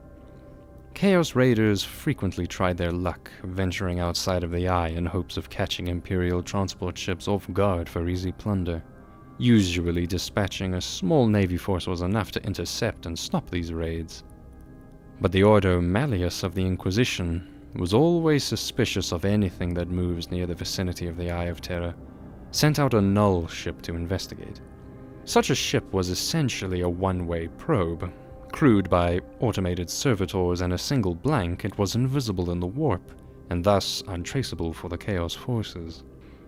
Chaos raiders frequently tried their luck, venturing outside of the Eye in hopes of catching Imperial transport ships off guard for easy plunder. Usually dispatching a small navy force was enough to intercept and stop these raids. But the Ordo Malleus of the Inquisition was always suspicious of anything that moves near the vicinity of the Eye of Terror, sent out a null ship to investigate. Such a ship was essentially a one-way probe, Crewed by automated servitors and a single blank, it was invisible in the warp, and thus untraceable for the Chaos forces.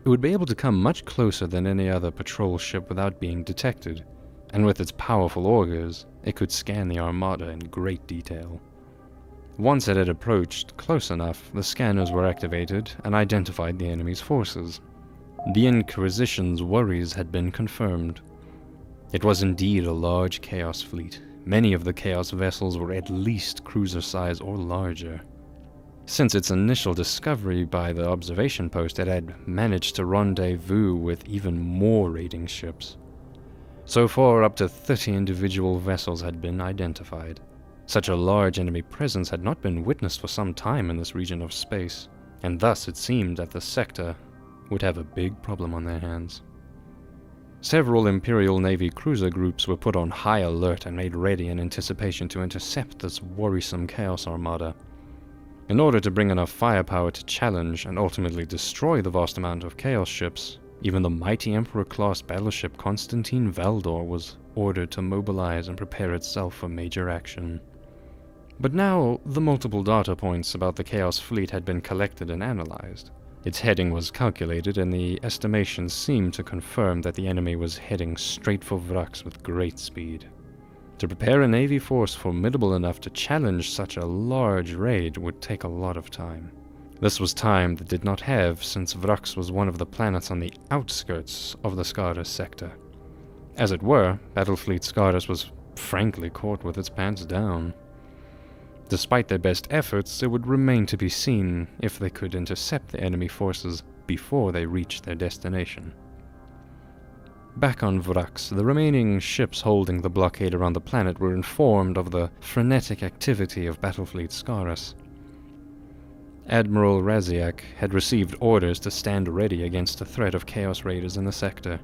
It would be able to come much closer than any other patrol ship without being detected, and with its powerful augers, it could scan the Armada in great detail. Once it had approached close enough, the scanners were activated and identified the enemy's forces. The Inquisition's worries had been confirmed. It was indeed a large Chaos fleet. Many of the Chaos vessels were at least cruiser size or larger. Since its initial discovery by the observation post, it had managed to rendezvous with even more raiding ships. So far, up to 30 individual vessels had been identified. Such a large enemy presence had not been witnessed for some time in this region of space, and thus it seemed that the sector would have a big problem on their hands. Several Imperial Navy cruiser groups were put on high alert and made ready in anticipation to intercept this worrisome Chaos Armada. In order to bring enough firepower to challenge and ultimately destroy the vast amount of Chaos ships, even the mighty Emperor-class battleship Constantine Valdor was ordered to mobilize and prepare itself for major action. But now, the multiple data points about the Chaos fleet had been collected and analyzed. Its heading was calculated, and the estimations seemed to confirm that the enemy was heading straight for Vraks with great speed. To prepare a navy force formidable enough to challenge such a large raid would take a lot of time. This was time that did not have, since Vraks was one of the planets on the outskirts of the Scarus sector. As it were, Battlefleet Scarus was frankly caught with its pants down. Despite their best efforts, it would remain to be seen if they could intercept the enemy forces before they reached their destination. Back on Vraks, the remaining ships holding the blockade around the planet were informed of the frenetic activity of Battlefleet Scarus. Admiral Raziak had received orders to stand ready against the threat of Chaos Raiders in the sector.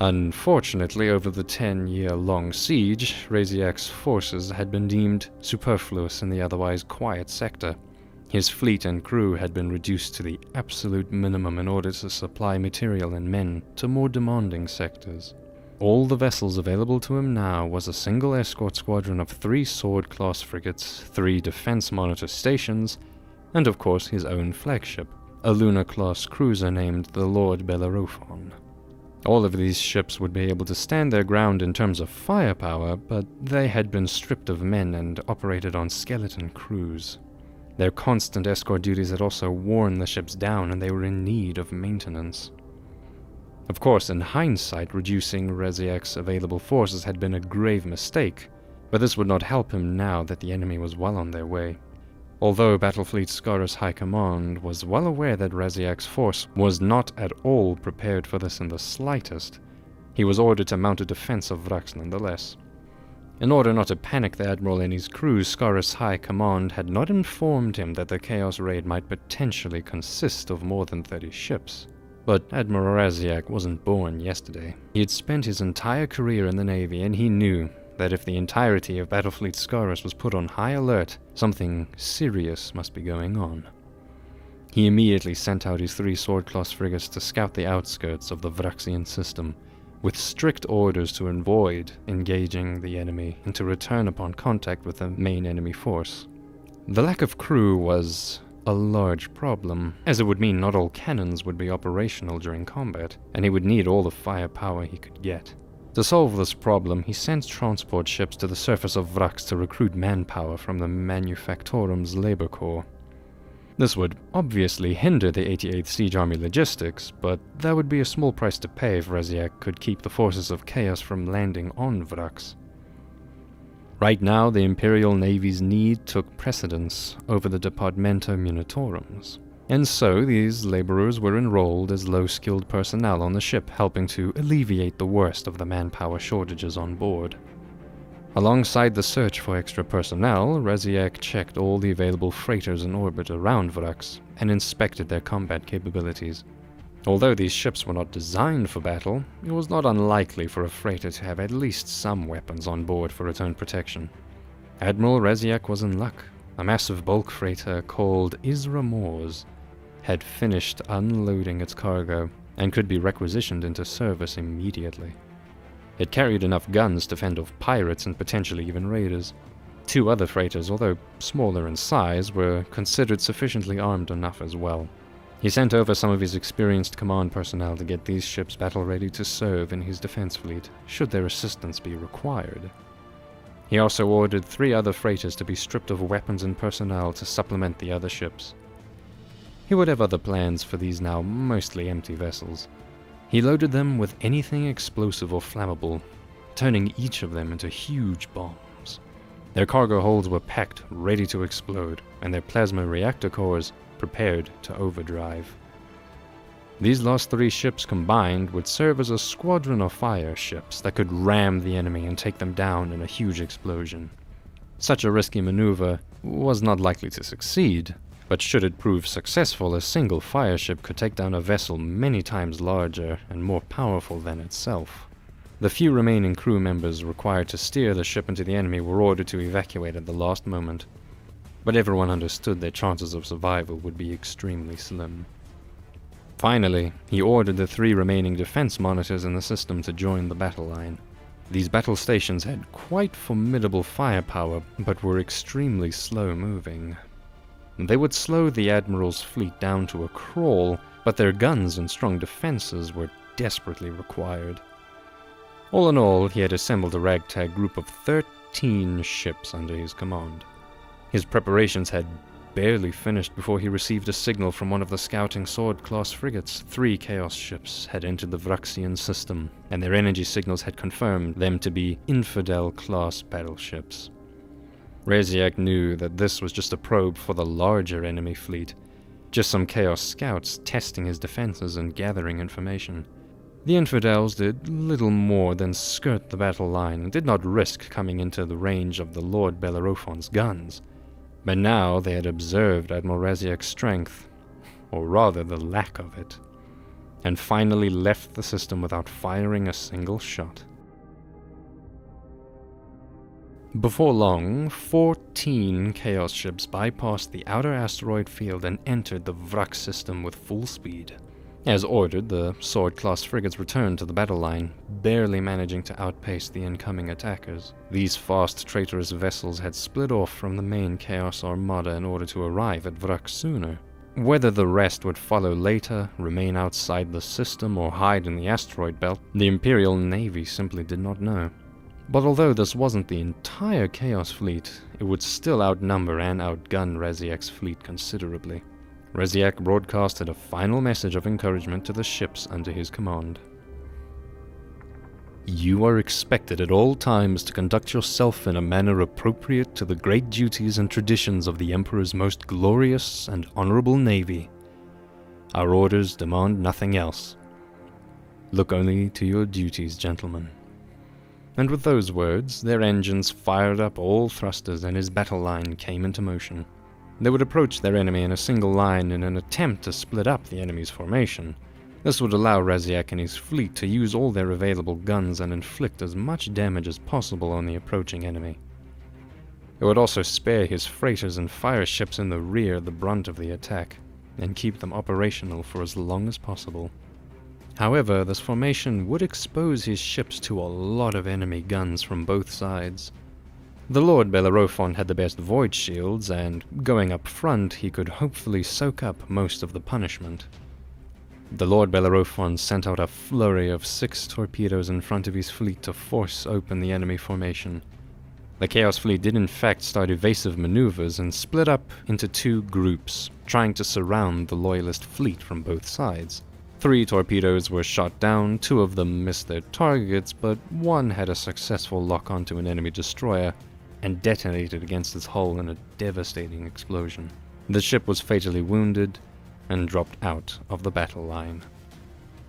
Unfortunately, over the 10-year-long siege, Raziak's forces had been deemed superfluous in the otherwise quiet sector. His fleet and crew had been reduced to the absolute minimum in order to supply material and men to more demanding sectors. All the vessels available to him now was a single escort squadron of 3 sword-class frigates, 3 defense monitor stations, and of course his own flagship, a lunar-class cruiser named the Lord Bellerophon. All of these ships would be able to stand their ground in terms of firepower, but they had been stripped of men and operated on skeleton crews. Their constant escort duties had also worn the ships down, and they were in need of maintenance. Of course, in hindsight, reducing Raziak's available forces had been a grave mistake, but this would not help him now that the enemy was well on their way. Although Battlefleet Scarus High Command was well aware that Raziak's force was not at all prepared for this in the slightest, he was ordered to mount a defense of Vraks nonetheless. In order not to panic the Admiral and his crew, Scarus High Command had not informed him that the Chaos Raid might potentially consist of more than 30 ships. But Admiral Raziak wasn't born yesterday. He had spent his entire career in the Navy, and he knew that if the entirety of Battlefleet Scarus was put on high alert, something serious must be going on. He immediately sent out his 3 sword-class frigates to scout the outskirts of the Vraksian system, with strict orders to avoid engaging the enemy and to return upon contact with the main enemy force. The lack of crew was a large problem, as it would mean not all cannons would be operational during combat, and he would need all the firepower he could get. To solve this problem, he sent transport ships to the surface of Vraks to recruit manpower from the Manufactorum's labor corps. This would obviously hinder the 88th Siege Army logistics, but that would be a small price to pay if Raziak could keep the forces of Chaos from landing on Vraks. Right now, the Imperial Navy's need took precedence over the Departamento Munitorum's. And so these laborers were enrolled as low-skilled personnel on the ship, helping to alleviate the worst of the manpower shortages on board. Alongside the search for extra personnel, Raziak checked all the available freighters in orbit around Vraks and inspected their combat capabilities. Although these ships were not designed for battle, it was not unlikely for a freighter to have at least some weapons on board for its own protection. Admiral Raziak was in luck. A massive bulk freighter called Isra Mors had finished unloading its cargo and could be requisitioned into service immediately. It carried enough guns to fend off pirates and potentially even raiders. 2 other freighters, although smaller in size, were considered sufficiently armed enough as well. He sent over some of his experienced command personnel to get these ships battle-ready to serve in his defense fleet, should their assistance be required. He also ordered 3 other freighters to be stripped of weapons and personnel to supplement the other ships. He would have other plans for these now mostly empty vessels. He loaded them with anything explosive or flammable, turning each of them into huge bombs. Their cargo holds were packed, ready to explode, and their plasma reactor cores prepared to overdrive. These last 3 ships combined would serve as a squadron of fire ships that could ram the enemy and take them down in a huge explosion. Such a risky maneuver was not likely to succeed, but should it prove successful, a single fire ship could take down a vessel many times larger and more powerful than itself. The few remaining crew members required to steer the ship into the enemy were ordered to evacuate at the last moment, but everyone understood their chances of survival would be extremely slim. Finally, he ordered the 3 remaining defense monitors in the system to join the battle line. These battle stations had quite formidable firepower, but were extremely slow-moving. They would slow the Admiral's fleet down to a crawl, but their guns and strong defenses were desperately required. All in all, he had assembled a ragtag group of 13 ships under his command. His preparations had barely finished before he received a signal from one of the scouting sword-class frigates. 3 Chaos ships had entered the Vraksian system, and their energy signals had confirmed them to be Infidel-class battleships. Raziak knew that this was just a probe for the larger enemy fleet, just some Chaos scouts testing his defenses and gathering information. The Infidels did little more than skirt the battle line and did not risk coming into the range of the Lord Bellerophon's guns. But now they had observed Admiral Raziak's strength, or rather the lack of it, and finally left the system without firing a single shot. Before long, 14 Chaos ships bypassed the outer asteroid field and entered the Vraks system with full speed. As ordered, the sword-class frigates returned to the battle line, barely managing to outpace the incoming attackers. These fast, traitorous vessels had split off from the main Chaos Armada in order to arrive at Vraks sooner. Whether the rest would follow later, remain outside the system, or hide in the asteroid belt, the Imperial Navy simply did not know. But although this wasn't the entire Chaos fleet, it would still outnumber and outgun Raziak's fleet considerably. Raziak broadcasted a final message of encouragement to the ships under his command. You are expected at all times to conduct yourself in a manner appropriate to the great duties and traditions of the Emperor's most glorious and honorable navy. Our orders demand nothing else. Look only to your duties, gentlemen. And with those words, their engines fired up all thrusters and his battle line came into motion. They would approach their enemy in a single line in an attempt to split up the enemy's formation. This would allow Raziak and his fleet to use all their available guns and inflict as much damage as possible on the approaching enemy. It would also spare his freighters and fire ships in the rear the brunt of the attack, and keep them operational for as long as possible. However, this formation would expose his ships to a lot of enemy guns from both sides. The Lord Bellerophon had the best void shields, and going up front, he could hopefully soak up most of the punishment. The Lord Bellerophon sent out a flurry of 6 torpedoes in front of his fleet to force open the enemy formation. The Chaos fleet did in fact start evasive maneuvers and split up into 2 groups, trying to surround the Loyalist fleet from both sides. 3 torpedoes were shot down, 2 of them missed their targets, but 1 had a successful lock onto an enemy destroyer and detonated against its hull in a devastating explosion. The ship was fatally wounded and dropped out of the battle line.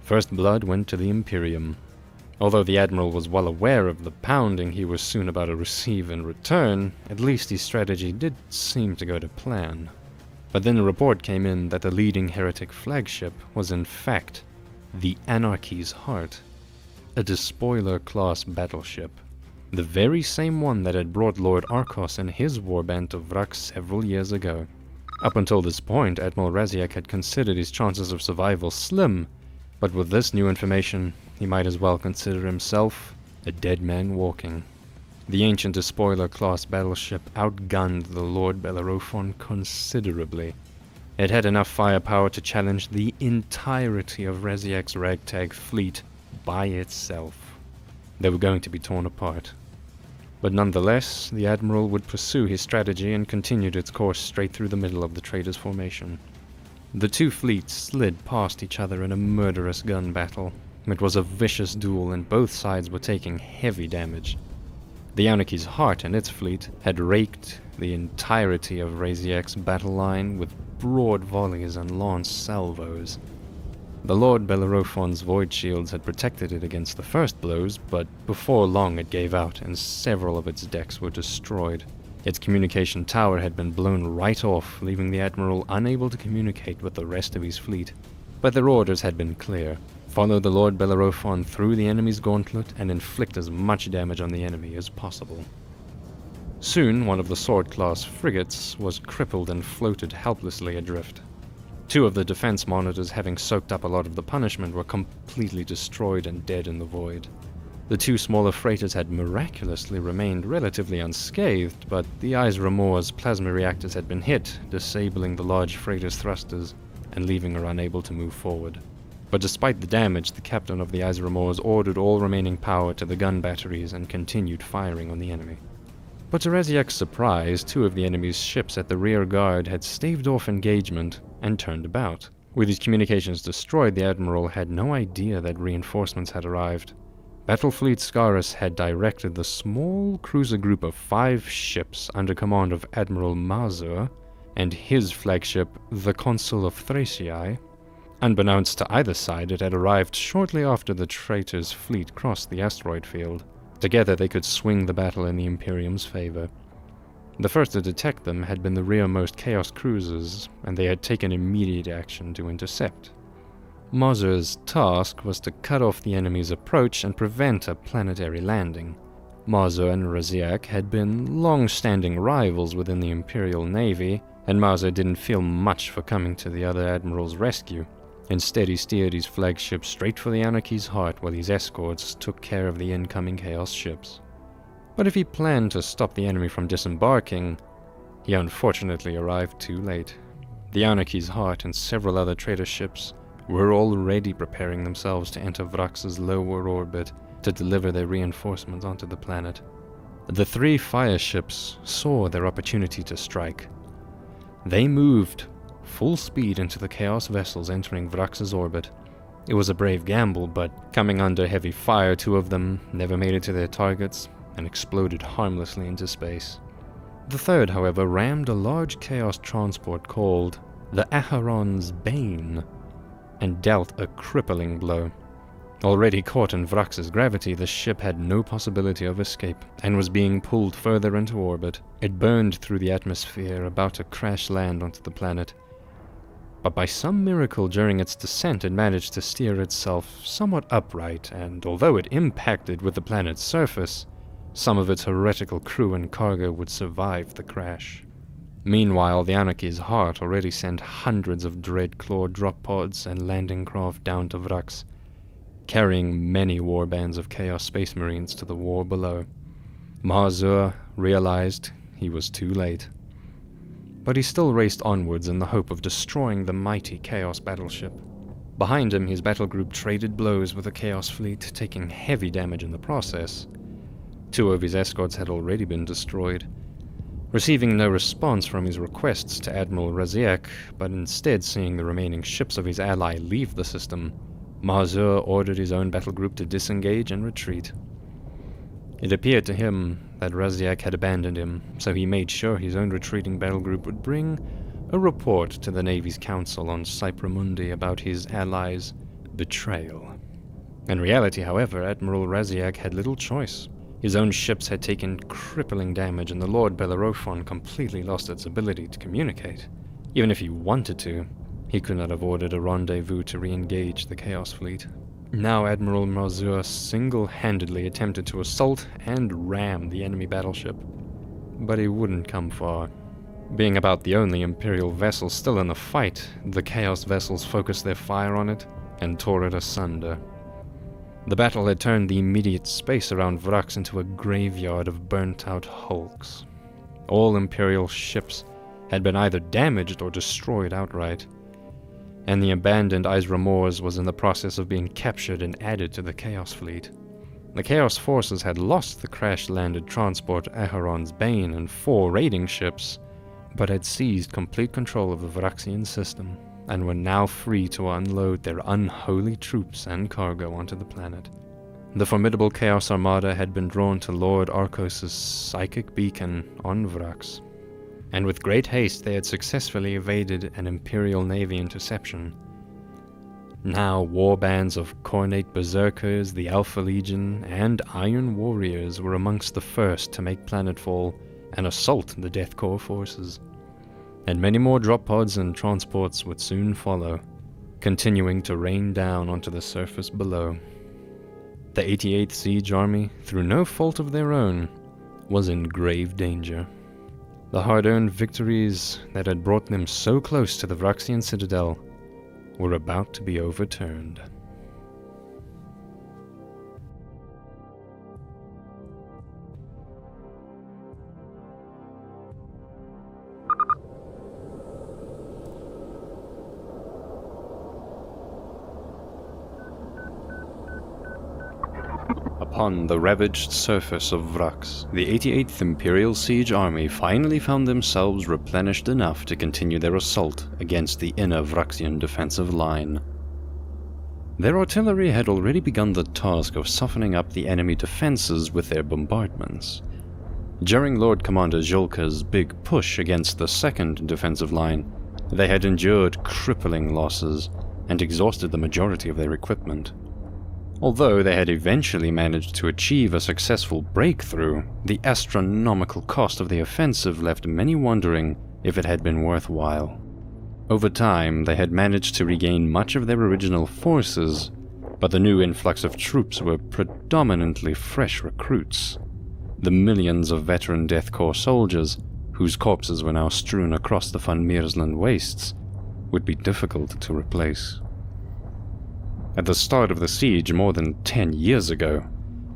First blood went to the Imperium. Although the Admiral was well aware of the pounding he was soon about to receive in return, at least his strategy did seem to go to plan. But then a report came in that the leading heretic flagship was in fact the Anarchy's Heart, a despoiler-class battleship. The very same one that had brought Lord Arcos and his warband to Vraks several years ago. Up until this point, Admiral Raziak had considered his chances of survival slim, but with this new information, he might as well consider himself a dead man walking. The ancient despoiler-class battleship outgunned the Lord Bellerophon considerably. It had enough firepower to challenge the entirety of Raziek's ragtag fleet by itself. They were going to be torn apart. But nonetheless, the Admiral would pursue his strategy and continued its course straight through the middle of the Traitors' formation. The two fleets slid past each other in a murderous gun battle. It was a vicious duel and both sides were taking heavy damage. The Anarchy's Heart and its fleet had raked the entirety of Raziek's battle line with broad volleys and lance salvos. The Lord Bellerophon's void shields had protected it against the first blows, but before long it gave out and several of its decks were destroyed. Its communication tower had been blown right off, leaving the Admiral unable to communicate with the rest of his fleet. But their orders had been clear. Follow the Lord Bellerophon through the enemy's gauntlet and inflict as much damage on the enemy as possible. Soon, one of the sword-class frigates was crippled and floated helplessly adrift. Two of the defense monitors, having soaked up a lot of the punishment, were completely destroyed and dead in the void. The two smaller freighters had miraculously remained relatively unscathed, but the Aizramor's plasma reactors had been hit, disabling the large freighter's thrusters and leaving her unable to move forward. But despite the damage, the captain of the Aizramors ordered all remaining power to the gun batteries and continued firing on the enemy. But to Raziek's surprise, two of the enemy's ships at the rear guard had staved off engagement and turned about. With his communications destroyed, the Admiral had no idea that reinforcements had arrived. Battlefleet Scarus had directed the small cruiser group of 5 ships under command of Admiral Mazur and his flagship, the Consul of Thraciae. Unbeknownst to either side, it had arrived shortly after the traitors' fleet crossed the asteroid field. Together they could swing the battle in the Imperium's favor. The first to detect them had been the rearmost Chaos cruisers, and they had taken immediate action to intercept. Mazur's task was to cut off the enemy's approach and prevent a planetary landing. Mazur and Raziek had been long-standing rivals within the Imperial Navy, and Mazur didn't feel much for coming to the other admiral's rescue. Instead, he steered his flagship straight for the Anarchy's Heart while his escorts took care of the incoming Chaos ships. But if he planned to stop the enemy from disembarking, he unfortunately arrived too late. The Anarchy's Heart and several other traitor ships were already preparing themselves to enter Vraks' lower orbit to deliver their reinforcements onto the planet. The 3 fire ships saw their opportunity to strike. They moved full speed into the Chaos vessels entering Vraks' orbit. It was a brave gamble, but coming under heavy fire, 2 of them never made it to their targets and exploded harmlessly into space. The third, however, rammed a large Chaos transport called the Acheron's Bane and dealt a crippling blow. Already caught in Vraks' gravity, the ship had no possibility of escape and was being pulled further into orbit. It burned through the atmosphere, about to crash land onto the planet. But by some miracle during its descent, it managed to steer itself somewhat upright, and although it impacted with the planet's surface, some of its heretical crew and cargo would survive the crash. Meanwhile, the Anarchy's Heart already sent hundreds of Dreadclaw drop pods and landing craft down to Vraks, carrying many warbands of Chaos Space Marines to the war below. Mazur realized he was too late. But he still raced onwards in the hope of destroying the mighty Chaos battleship. Behind him, his battle group traded blows with the Chaos fleet, taking heavy damage in the process. 2 of his escorts had already been destroyed. Receiving no response from his requests to Admiral Raziek, but instead seeing the remaining ships of his ally leave the system, Mazur ordered his own battle group to disengage and retreat. It appeared to him that Raziek had abandoned him, so he made sure his own retreating battle group would bring a report to the Navy's Council on Cypramundi about his allies' betrayal. In reality, however, Admiral Raziek had little choice. His own ships had taken crippling damage, and the Lord Bellerophon completely lost its ability to communicate. Even if he wanted to, he could not have ordered a rendezvous to re-engage the Chaos fleet. Now Admiral Mazur single-handedly attempted to assault and ram the enemy battleship, but he wouldn't come far. Being about the only Imperial vessel still in the fight, the Chaos vessels focused their fire on it and tore it asunder. The battle had turned the immediate space around Vraks into a graveyard of burnt-out hulks. All Imperial ships had been either damaged or destroyed outright, and the abandoned Isramors was in the process of being captured and added to the Chaos Fleet. The Chaos forces had lost the crash-landed transport Acheron's Bane and 4 raiding ships, but had seized complete control of the Vraxian system, and were now free to unload their unholy troops and cargo onto the planet. The formidable Chaos Armada had been drawn to Lord Arcos' psychic beacon on Vraks, and with great haste they had successfully evaded an Imperial Navy interception. Now warbands of Khornate Berserkers, the Alpha Legion, and Iron Warriors were amongst the first to make planetfall and assault the Death Corps forces, and many more drop pods and transports would soon follow, continuing to rain down onto the surface below. The 88th Siege Army, through no fault of their own, was in grave danger. The hard-earned victories that had brought them so close to the Vraxian citadel were about to be overturned. Upon the ravaged surface of Vraks, the 88th Imperial Siege Army finally found themselves replenished enough to continue their assault against the inner Vraxian defensive line. Their artillery had already begun the task of softening up the enemy defenses with their bombardments. During Lord Commander Julka's big push against the second defensive line, they had endured crippling losses and exhausted the majority of their equipment. Although they had eventually managed to achieve a successful breakthrough, the astronomical cost of the offensive left many wondering if it had been worthwhile. Over time, they had managed to regain much of their original forces, but the new influx of troops were predominantly fresh recruits. The millions of veteran Death Corps soldiers, whose corpses were now strewn across the Van Miersland wastes, would be difficult to replace. At the start of the siege more than 10 years ago,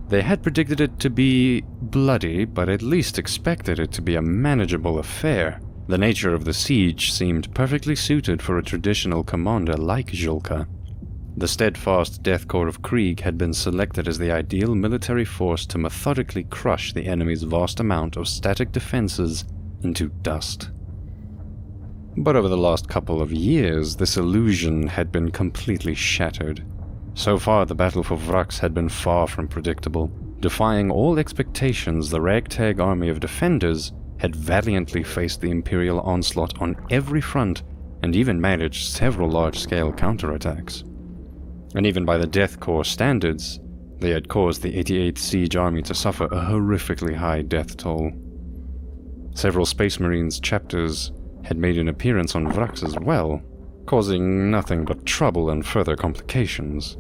they had predicted it to be bloody, but at least expected it to be a manageable affair. The nature of the siege seemed perfectly suited for a traditional commander like Julka. The steadfast Death Corps of Krieg had been selected as the ideal military force to methodically crush the enemy's vast amount of static defenses into dust. But over the last couple of years, this illusion had been completely shattered. So far, the battle for Vraks had been far from predictable. Defying all expectations, the ragtag army of defenders had valiantly faced the Imperial onslaught on every front, and even managed several large-scale counterattacks. And even by the Death Corps standards, they had caused the 88th Siege Army to suffer a horrifically high death toll. Several Space Marines chapters had made an appearance on Vraks as well, causing nothing but trouble and further complications.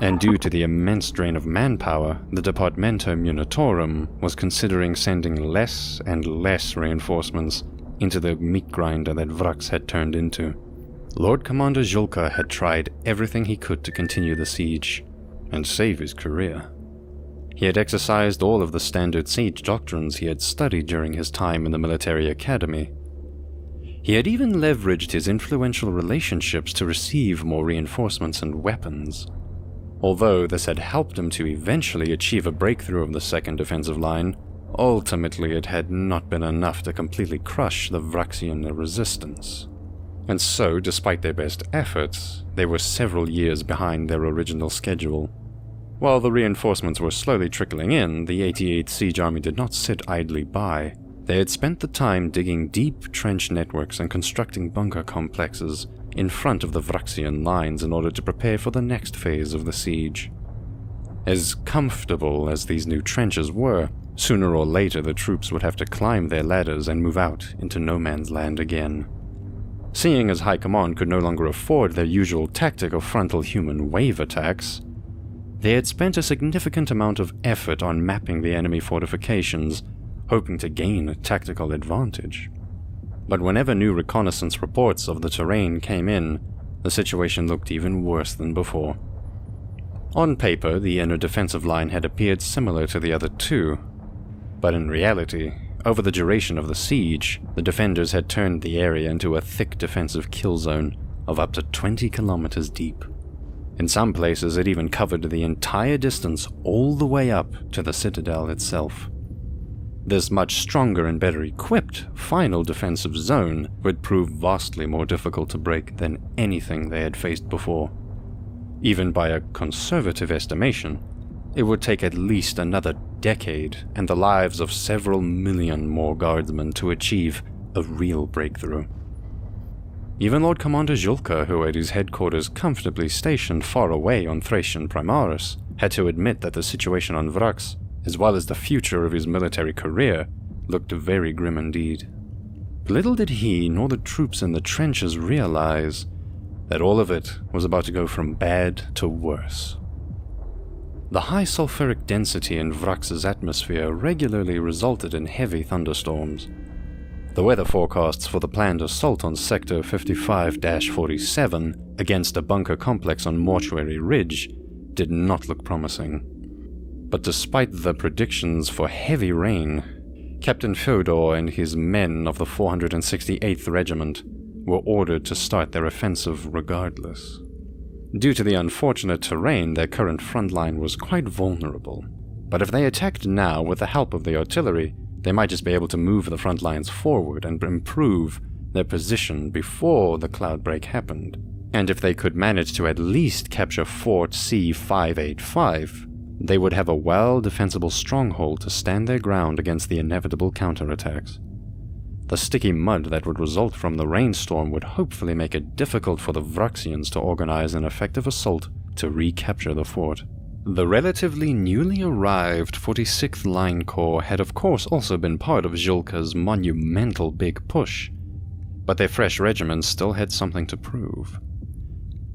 And due to the immense drain of manpower, the Departamento Munitorum was considering sending less and less reinforcements into the meat grinder that Vraks had turned into. Lord Commander Julka had tried everything he could to continue the siege and save his career. He had exercised all of the standard siege doctrines he had studied during his time in the military academy. He had even leveraged his influential relationships to receive more reinforcements and weapons. Although this had helped him to eventually achieve a breakthrough of the second defensive line, ultimately it had not been enough to completely crush the Vraxian resistance. And so, despite their best efforts, they were several years behind their original schedule. While the reinforcements were slowly trickling in, the 88th Siege Army did not sit idly by. They had spent the time digging deep trench networks and constructing bunker complexes in front of the Vraxian lines in order to prepare for the next phase of the siege. As comfortable as these new trenches were, sooner or later the troops would have to climb their ladders and move out into no man's land again. Seeing as High Command could no longer afford their usual tactic of frontal human wave attacks, they had spent a significant amount of effort on mapping the enemy fortifications, hoping to gain a tactical advantage. But whenever new reconnaissance reports of the terrain came in, the situation looked even worse than before. On paper, the inner defensive line had appeared similar to the other two, but in reality, over the duration of the siege, the defenders had turned the area into a thick defensive kill zone of up to 20 kilometers deep. In some places, it even covered the entire distance all the way up to the citadel itself. This much stronger and better equipped final defensive zone would prove vastly more difficult to break than anything they had faced before. Even by a conservative estimation, it would take at least another decade and the lives of several million more guardsmen to achieve a real breakthrough. Even Lord Commander Julka, who had his headquarters comfortably stationed far away on Thracian Primaris, had to admit that the situation on Vraks, as well as the future of his military career, looked very grim indeed. But little did he nor the troops in the trenches realize that all of it was about to go from bad to worse. The high sulfuric density in Vraks' atmosphere regularly resulted in heavy thunderstorms. The weather forecasts for the planned assault on Sector 55-47 against a bunker complex on Mortuary Ridge did not look promising. But despite the predictions for heavy rain, Captain Fyodor and his men of the 468th Regiment were ordered to start their offensive regardless. Due to the unfortunate terrain, their current front line was quite vulnerable. But if they attacked now with the help of the artillery, they might just be able to move the front lines forward and improve their position before the cloud break happened. And if they could manage to at least capture Fort C-585, they would have a well-defensible stronghold to stand their ground against the inevitable counterattacks. The sticky mud that would result from the rainstorm would hopefully make it difficult for the Vraksians to organize an effective assault to recapture the fort. The relatively newly arrived 46th Line Corps had of course also been part of Julka's monumental big push, but their fresh regiments still had something to prove.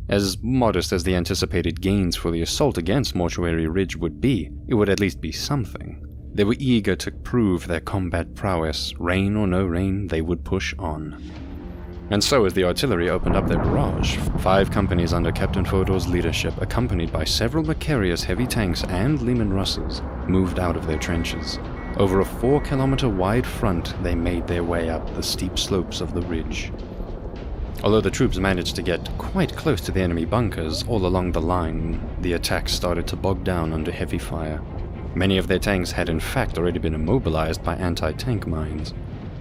As modest as the anticipated gains for the assault against Mortuary Ridge would be, it would at least be something. They were eager to prove their combat prowess. Rain or no rain, they would push on. And so as the artillery opened up their barrage, 5 companies under Captain Fyodor's leadership, accompanied by several Macarius heavy tanks and Lehman Russes, moved out of their trenches. Over a 4-kilometer wide front, they made their way up the steep slopes of the ridge. Although the troops managed to get quite close to the enemy bunkers all along the line, the attacks started to bog down under heavy fire. Many of their tanks had in fact already been immobilized by anti-tank mines.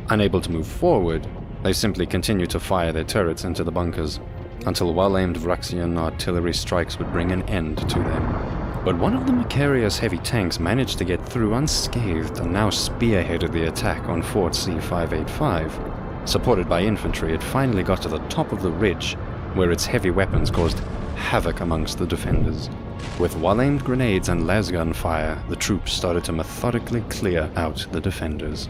Unable to move forward, they simply continued to fire their turrets into the bunkers, until well-aimed Vraksian artillery strikes would bring an end to them. But one of the Macarius heavy tanks managed to get through unscathed and now spearheaded the attack on Fort C-585. Supported by infantry, it finally got to the top of the ridge, where its heavy weapons caused havoc amongst the defenders. With well-aimed grenades and lasgun fire, the troops started to methodically clear out the defenders.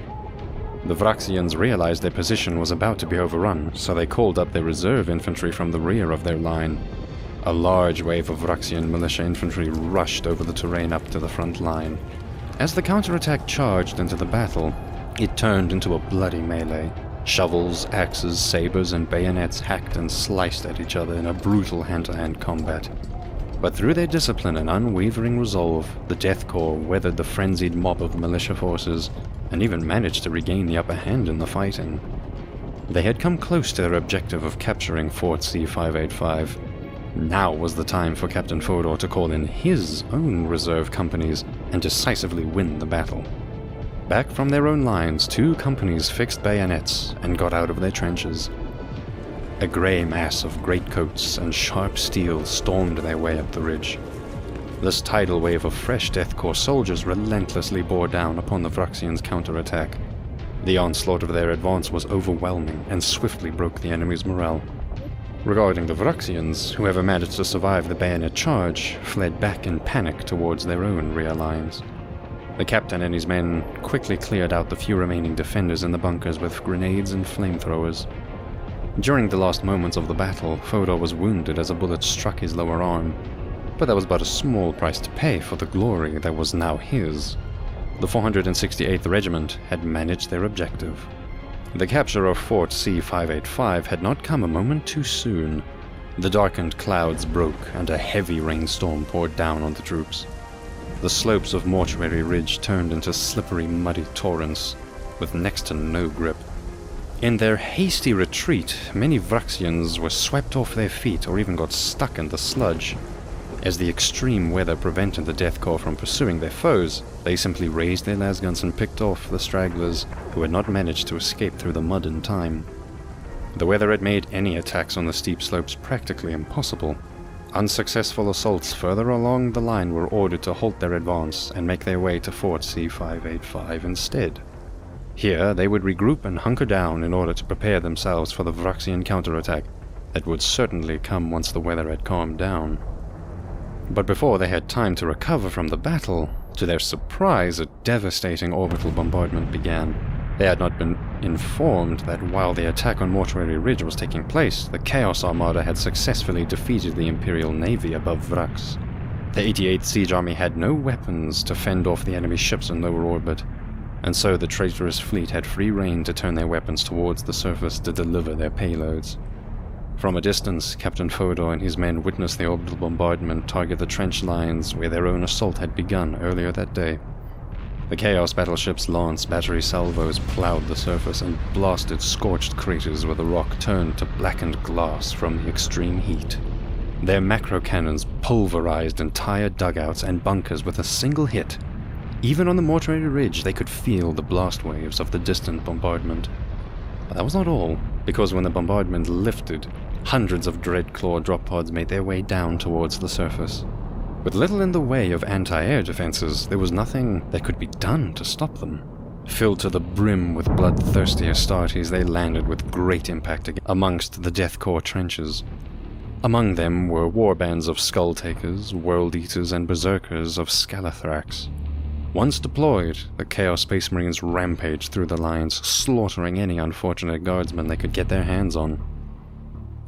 The Vraksians realized their position was about to be overrun, so they called up their reserve infantry from the rear of their line. A large wave of Vraksian militia infantry rushed over the terrain up to the front line. As the counterattack charged into the battle, it turned into a bloody melee. Shovels, axes, sabers, and bayonets hacked and sliced at each other in a brutal hand-to-hand combat. But through their discipline and unwavering resolve, the Death Corps weathered the frenzied mob of militia forces, and even managed to regain the upper hand in the fighting. They had come close to their objective of capturing Fort C-585. Now was the time for Captain Fyodor to call in his own reserve companies and decisively win the battle. Back from their own lines, 2 companies fixed bayonets and got out of their trenches. A grey mass of greatcoats and sharp steel stormed their way up the ridge. This tidal wave of fresh Death Corps soldiers relentlessly bore down upon the Vraksians' counterattack. The onslaught of their advance was overwhelming and swiftly broke the enemy's morale. Regarding the Vraksians, whoever managed to survive the bayonet charge fled back in panic towards their own rear lines. The captain and his men quickly cleared out the few remaining defenders in the bunkers with grenades and flamethrowers. During the last moments of the battle, Fyodor was wounded as a bullet struck his lower arm, but that was but a small price to pay for the glory that was now his. The 468th Regiment had managed their objective. The capture of Fort C-585 had not come a moment too soon. The darkened clouds broke and a heavy rainstorm poured down on the troops. The slopes of Mortuary Ridge turned into slippery, muddy torrents with next to no grip. In their hasty retreat, many Vraksians were swept off their feet or even got stuck in the sludge. As the extreme weather prevented the Death Corps from pursuing their foes, they simply raised their lasguns and picked off the stragglers who had not managed to escape through the mud in time. The weather had made any attacks on the steep slopes practically impossible. Unsuccessful assaults further along the line were ordered to halt their advance and make their way to Fort C585 instead. Here, they would regroup and hunker down in order to prepare themselves for the Vraksian counterattack that would certainly come once the weather had calmed down. But before they had time to recover from the battle, to their surprise, a devastating orbital bombardment began. They had not been informed that while the attack on Mortuary Ridge was taking place, the Chaos Armada had successfully defeated the Imperial Navy above Vraks. The 88th Siege Army had no weapons to fend off the enemy ships in lower orbit, and so the traitorous fleet had free rein to turn their weapons towards the surface to deliver their payloads. From a distance, Captain Fodor and his men witnessed the orbital bombardment target the trench lines where their own assault had begun earlier that day. The Chaos battleships' lance battery salvos plowed the surface and blasted scorched craters where the rock turned to blackened glass from the extreme heat. Their macro cannons pulverized entire dugouts and bunkers with a single hit. Even on the Mortuary Ridge, they could feel the blast waves of the distant bombardment. But that was not all, because when the bombardment lifted, hundreds of Dreadclaw drop pods made their way down towards the surface. With little in the way of anti-air defenses, there was nothing that could be done to stop them. Filled to the brim with bloodthirsty Astartes, they landed with great impact amongst the Death Corps trenches. Among them were warbands of Skull-Takers, World-Eaters, and Berserkers of Scalathrax. Once deployed, the Chaos Space Marines rampaged through the lines, slaughtering any unfortunate guardsmen they could get their hands on.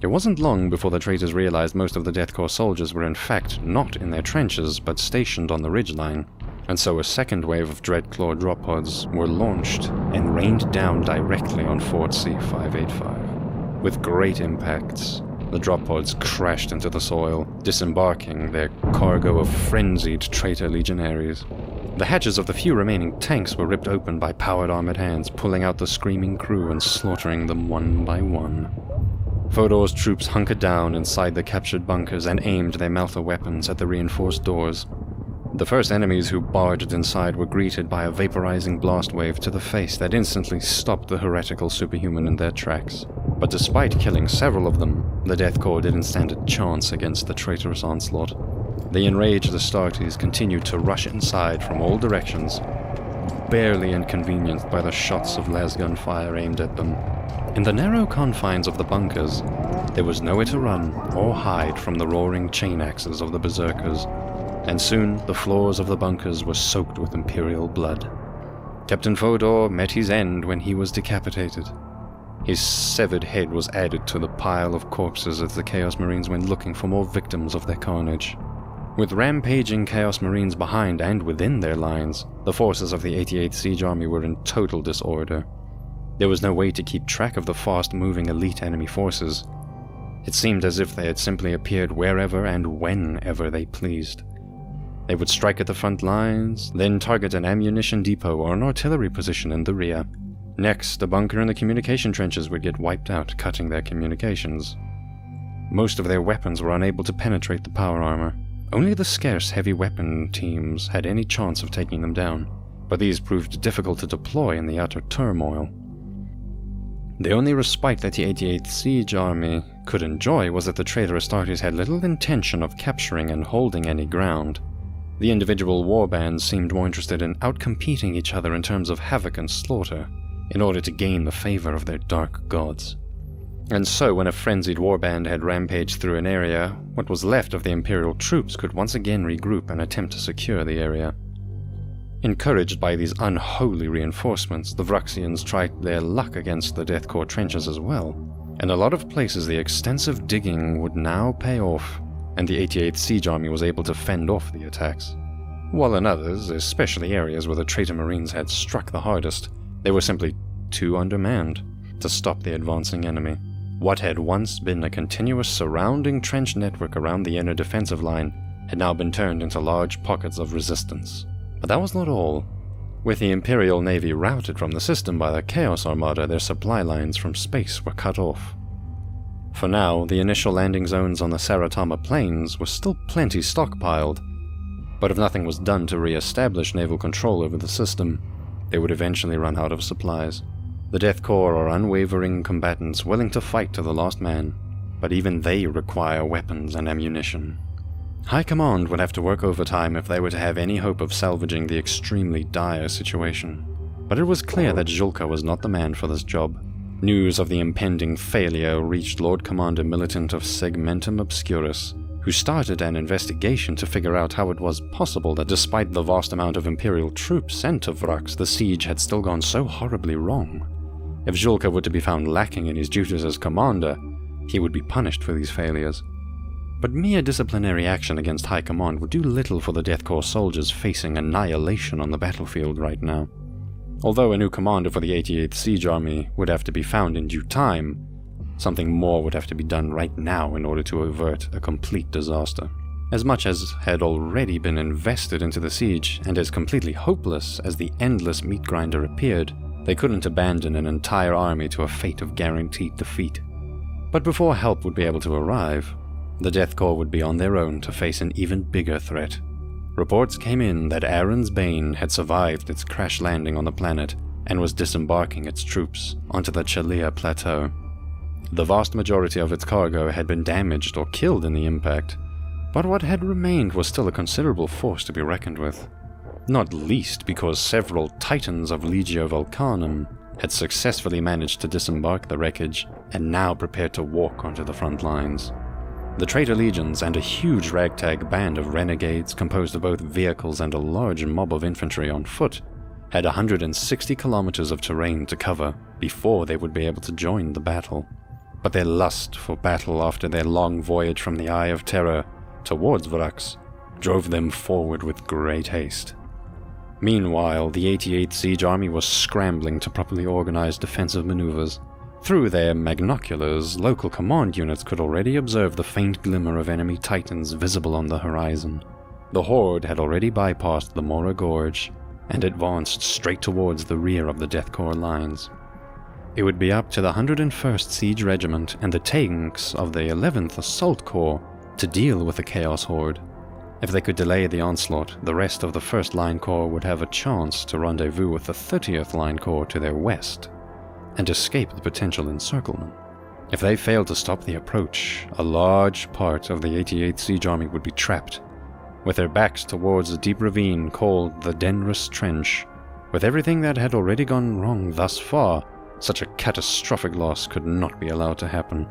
It wasn't long before the traitors realized most of the Death Corps soldiers were in fact not in their trenches, but stationed on the ridgeline, and so a second wave of Dreadclaw drop pods were launched and rained down directly on Fort C585. With great impacts, the drop pods crashed into the soil, disembarking their cargo of frenzied traitor legionaries. The hatches of the few remaining tanks were ripped open by powered armored hands, pulling out the screaming crew and slaughtering them one by one. Fodor's troops hunkered down inside the captured bunkers and aimed their Maltha weapons at the reinforced doors. The first enemies who barged inside were greeted by a vaporizing blast wave to the face that instantly stopped the heretical superhuman in their tracks. But despite killing several of them, the Death Corps didn't stand a chance against the traitorous onslaught. The enraged Astartes continued to rush inside from all directions, barely inconvenienced by the shots of lasgun fire aimed at them. In the narrow confines of the bunkers, there was nowhere to run or hide from the roaring chain axes of the berserkers, and soon the floors of the bunkers were soaked with Imperial blood. Captain Fodor met his end when he was decapitated. His severed head was added to the pile of corpses as the Chaos Marines went looking for more victims of their carnage. With rampaging Chaos Marines behind and within their lines, the forces of the 88th Siege Army were in total disorder. There was no way to keep track of the fast-moving elite enemy forces. It seemed as if they had simply appeared wherever and whenever they pleased. They would strike at the front lines, then target an ammunition depot or an artillery position in the rear. Next, a bunker in the communication trenches would get wiped out, cutting their communications. Most of their weapons were unable to penetrate the power armor. Only the scarce heavy weapon teams had any chance of taking them down, but these proved difficult to deploy in the utter turmoil. The only respite that the 88th Siege Army could enjoy was that the traitor Astartes had little intention of capturing and holding any ground. The individual warbands seemed more interested in outcompeting each other in terms of havoc and slaughter, in order to gain the favor of their dark gods. And so, when a frenzied warband had rampaged through an area, what was left of the Imperial troops could once again regroup and attempt to secure the area. Encouraged by these unholy reinforcements, the Vraksians tried their luck against the Death Corps trenches as well. In a lot of places, the extensive digging would now pay off, and the 88th Siege Army was able to fend off the attacks. While in others, especially areas where the traitor Marines had struck the hardest, they were simply too undermanned to stop the advancing enemy. What had once been a continuous surrounding trench network around the inner defensive line had now been turned into large pockets of resistance. But that was not all. With the Imperial Navy routed from the system by the Chaos Armada, their supply lines from space were cut off. For now, the initial landing zones on the Saratama Plains were still plenty stockpiled, but if nothing was done to re-establish naval control over the system, they would eventually run out of supplies. The Death Corps are unwavering combatants willing to fight to the last man, but even they require weapons and ammunition. High Command would have to work overtime if they were to have any hope of salvaging the extremely dire situation. But it was clear that Julka was not the man for this job. News of the impending failure reached Lord Commander Militant of Segmentum Obscurus, who started an investigation to figure out how it was possible that despite the vast amount of Imperial troops sent to Vraks, the siege had still gone so horribly wrong. If Julka were to be found lacking in his duties as commander, he would be punished for these failures. But mere disciplinary action against High Command would do little for the Death Corps soldiers facing annihilation on the battlefield right now. Although a new commander for the 88th Siege Army would have to be found in due time, something more would have to be done right now in order to avert a complete disaster. As much as had already been invested into the siege, and as completely hopeless as the endless meat grinder appeared, they couldn't abandon an entire army to a fate of guaranteed defeat. But before help would be able to arrive, the Death Corps would be on their own to face an even bigger threat. Reports came in that Aaron's Bane had survived its crash landing on the planet and was disembarking its troops onto the Chalea Plateau. The vast majority of its cargo had been damaged or killed in the impact, but what had remained was still a considerable force to be reckoned with. Not least because several titans of Legio Volcanum had successfully managed to disembark the wreckage and now prepared to walk onto the front lines. The traitor legions and a huge ragtag band of renegades composed of both vehicles and a large mob of infantry on foot had 160 kilometers of terrain to cover before they would be able to join the battle. But their lust for battle after their long voyage from the Eye of Terror towards Vraks drove them forward with great haste. Meanwhile, the 88th Siege Army was scrambling to properly organize defensive maneuvers. Through their magnoculars, local command units could already observe the faint glimmer of enemy titans visible on the horizon. The Horde had already bypassed the Mora Gorge and advanced straight towards the rear of the Death Corps lines. It would be up to the 101st Siege Regiment and the tanks of the 11th Assault Corps to deal with the Chaos Horde. If they could delay the onslaught, the rest of the 1st Line Corps would have a chance to rendezvous with the 30th Line Corps to their west and escape the potential encirclement. If they failed to stop the approach, a large part of the 88th Siege Army would be trapped, with their backs towards a deep ravine called the Denrus Trench. With everything that had already gone wrong thus far, such a catastrophic loss could not be allowed to happen.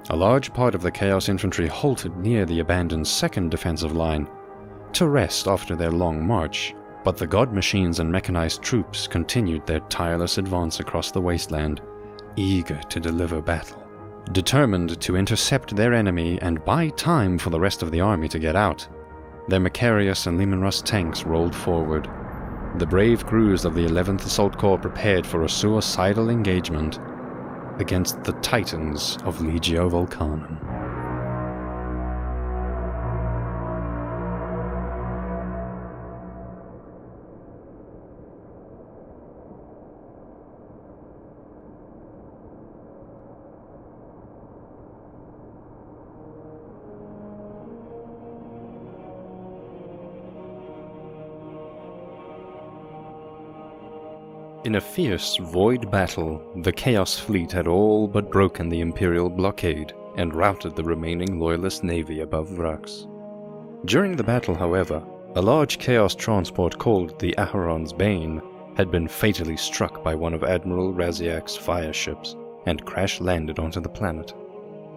A large part of the Chaos Infantry halted near the abandoned 2nd defensive line to rest after their long march, but the God Machines and mechanized troops continued their tireless advance across the wasteland, eager to deliver battle. Determined to intercept their enemy and buy time for the rest of the army to get out, their Macarius and Leman Russ tanks rolled forward. The brave crews of the 11th Assault Corps prepared for a suicidal engagement against the titans of Legio Volcanum. In a fierce void battle, the Chaos Fleet had all but broken the Imperial blockade and routed the remaining Loyalist navy above Vraks. During the battle, however, a large Chaos transport called the Acheron's Bane had been fatally struck by one of Admiral Raziak's fire ships and crash-landed onto the planet.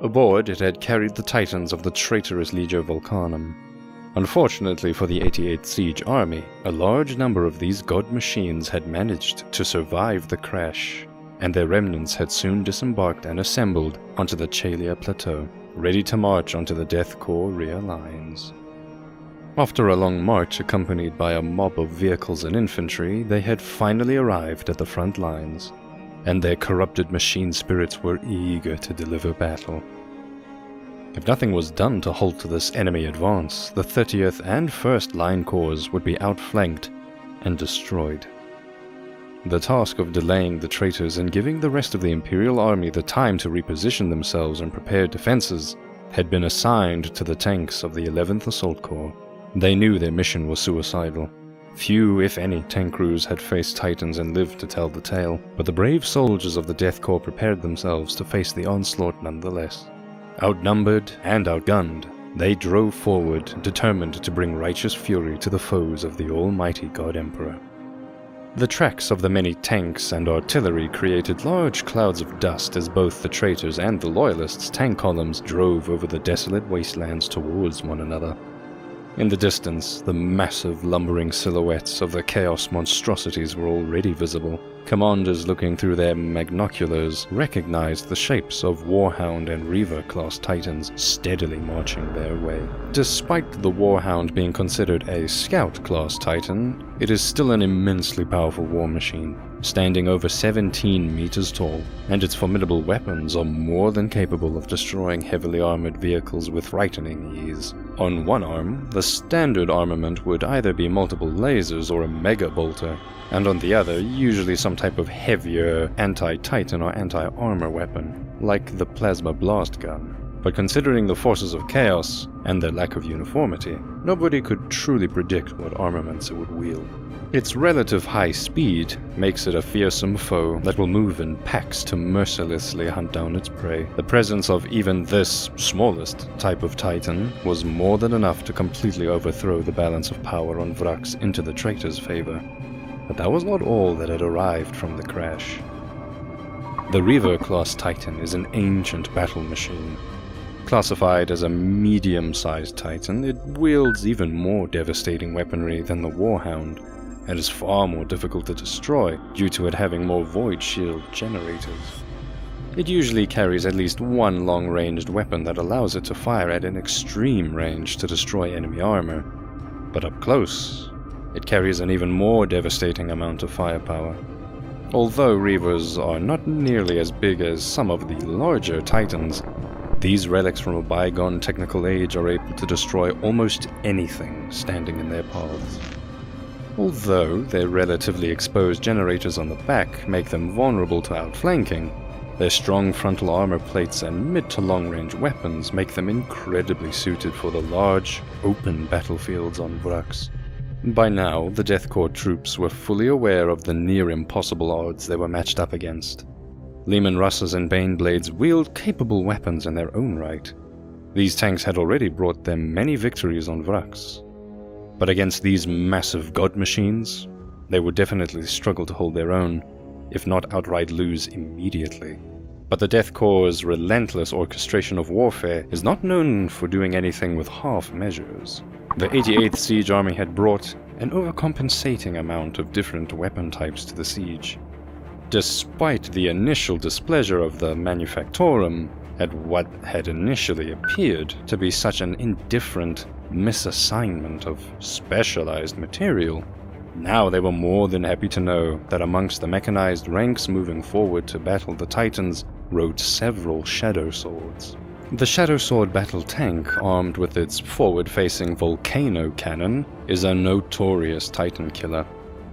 Aboard, it had carried the titans of the traitorous Legio Volcanum. Unfortunately for the 88th Siege Army, a large number of these god machines had managed to survive the crash, and their remnants had soon disembarked and assembled onto the Chalea Plateau, ready to march onto the Death Corps rear lines. After a long march accompanied by a mob of vehicles and infantry, they had finally arrived at the front lines. and their corrupted machine spirits were eager to deliver battle. If nothing was done to halt this enemy advance, the 30th and 1st Line Corps would be outflanked and destroyed. The task of delaying the traitors and giving the rest of the Imperial Army the time to reposition themselves and prepare defenses had been assigned to the tanks of the 11th Assault Corps. They knew their mission was suicidal. Few, if any, tank crews had faced Titans and lived to tell the tale, but the brave soldiers of the Death Corps prepared themselves to face the onslaught nonetheless. Outnumbered and outgunned, they drove forward, determined to bring righteous fury to the foes of the almighty God Emperor. The tracks of the many tanks and artillery created large clouds of dust as both the traitors and the loyalists' tank columns drove over the desolate wastelands towards one another. In the distance, the massive lumbering silhouettes of the Chaos monstrosities were already visible. Commanders looking through their magnoculars recognized the shapes of Warhound and Reaver-class Titans steadily marching their way. Despite the Warhound being considered a Scout-class Titan, it is still an immensely powerful war machine, standing over 17 meters tall, and its formidable weapons are more than capable of destroying heavily armored vehicles with frightening ease. On one arm, the standard armament would either be multiple lasers or a mega bolter, and on the other, usually some type of heavier anti-Titan or anti-armor weapon, like the plasma blast gun. But considering the forces of chaos and their lack of uniformity, nobody could truly predict what armaments it would wield. Its relative high speed makes it a fearsome foe that will move in packs to mercilessly hunt down its prey. The presence of even this smallest type of Titan was more than enough to completely overthrow the balance of power on Vraks into the traitor's favor. But that was not all that had arrived from the crash. The Reaver-class Titan is an ancient battle machine. Classified as a medium-sized Titan, it wields even more devastating weaponry than the Warhound, and is far more difficult to destroy due to it having more void shield generators. It usually carries at least one long-ranged weapon that allows it to fire at an extreme range to destroy enemy armor, but up close, it carries an even more devastating amount of firepower. Although Reavers are not nearly as big as some of the larger Titans, these relics from a bygone technical age are able to destroy almost anything standing in their paths. Although their relatively exposed generators on the back make them vulnerable to outflanking, their strong frontal armor plates and mid to long-range weapons make them incredibly suited for the large, open battlefields on Vraks. By now, the Death Corps troops were fully aware of the near-impossible odds they were matched up against. Leman Russes and Baneblades wield capable weapons in their own right. These tanks had already brought them many victories on Vraks. But against these massive god machines, they would definitely struggle to hold their own, if not outright lose immediately. But the Death Corps' relentless orchestration of warfare is not known for doing anything with half measures. The 88th Siege Army had brought an overcompensating amount of different weapon types to the siege. Despite the initial displeasure of the Manufactorum at what had initially appeared to be such an indifferent misassignment of specialized material, now they were more than happy to know that amongst the mechanized ranks moving forward to battle the Titans rode several Shadow Swords. The Shadow Sword battle tank, armed with its forward-facing volcano cannon, is a notorious Titan killer.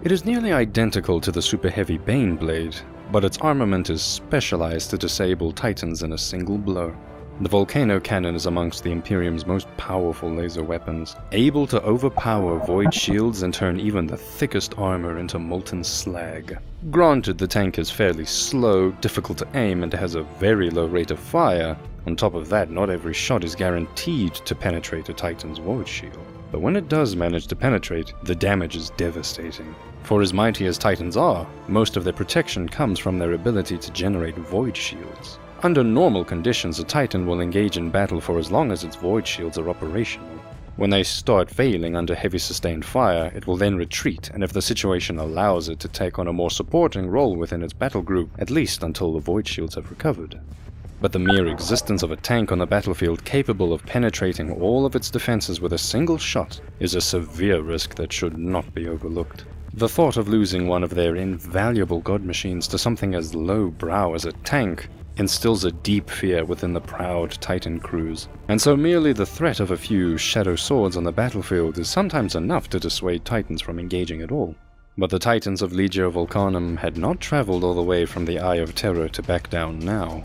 It is nearly identical to the super heavy Baneblade, but its armament is specialized to disable Titans in a single blow. The volcano cannon is amongst the Imperium's most powerful laser weapons, able to overpower void shields and turn even the thickest armor into molten slag. Granted, the tank is fairly slow, difficult to aim, and has a very low rate of fire. On top of that, not every shot is guaranteed to penetrate a Titan's void shield. But when it does manage to penetrate, the damage is devastating. For as mighty as Titans are, most of their protection comes from their ability to generate void shields. Under normal conditions, a Titan will engage in battle for as long as its void shields are operational. When they start failing under heavy sustained fire, it will then retreat, and if the situation allows it, to take on a more supporting role within its battle group, at least until the void shields have recovered. But the mere existence of a tank on the battlefield capable of penetrating all of its defenses with a single shot is a severe risk that should not be overlooked. The thought of losing one of their invaluable god machines to something as low-brow as a tank instills a deep fear within the proud Titan crews, and so merely the threat of a few shadow swords on the battlefield is sometimes enough to dissuade Titans from engaging at all. But the Titans of Legio Volcanum had not traveled all the way from the Eye of Terror to back down now.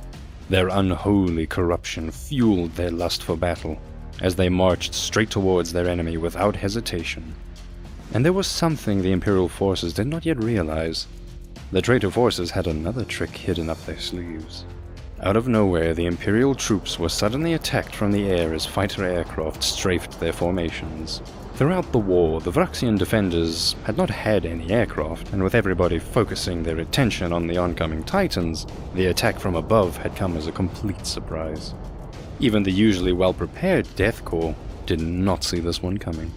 Their unholy corruption fueled their lust for battle, as they marched straight towards their enemy without hesitation. And there was something the Imperial forces did not yet realize. The traitor forces had another trick hidden up their sleeves. Out of nowhere, the Imperial troops were suddenly attacked from the air as fighter aircraft strafed their formations. Throughout the war, the Vraksian defenders had not had any aircraft, and with everybody focusing their attention on the oncoming Titans, the attack from above had come as a complete surprise. Even the usually well-prepared Death Corps did not see this one coming.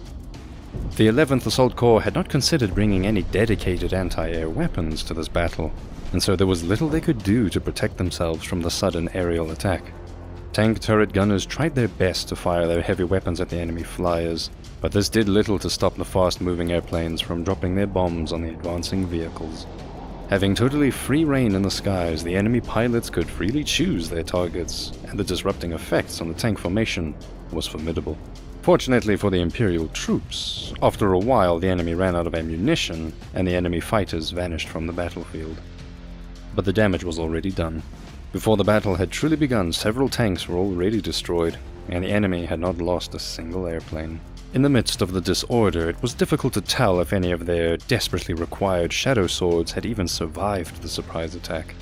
The 11th Assault Corps had not considered bringing any dedicated anti-air weapons to this battle, and so there was little they could do to protect themselves from the sudden aerial attack. Tank turret gunners tried their best to fire their heavy weapons at the enemy flyers, but this did little to stop the fast-moving airplanes from dropping their bombs on the advancing vehicles. Having totally free reign in the skies, the enemy pilots could freely choose their targets, and the disrupting effects on the tank formation was formidable. Fortunately for the Imperial troops, after a while the enemy ran out of ammunition, and the enemy fighters vanished from the battlefield. But the damage was already done. Before the battle had truly begun, several tanks were already destroyed, and the enemy had not lost a single airplane. In the midst of the disorder, it was difficult to tell if any of their desperately required shadow swords had even survived the surprise attack.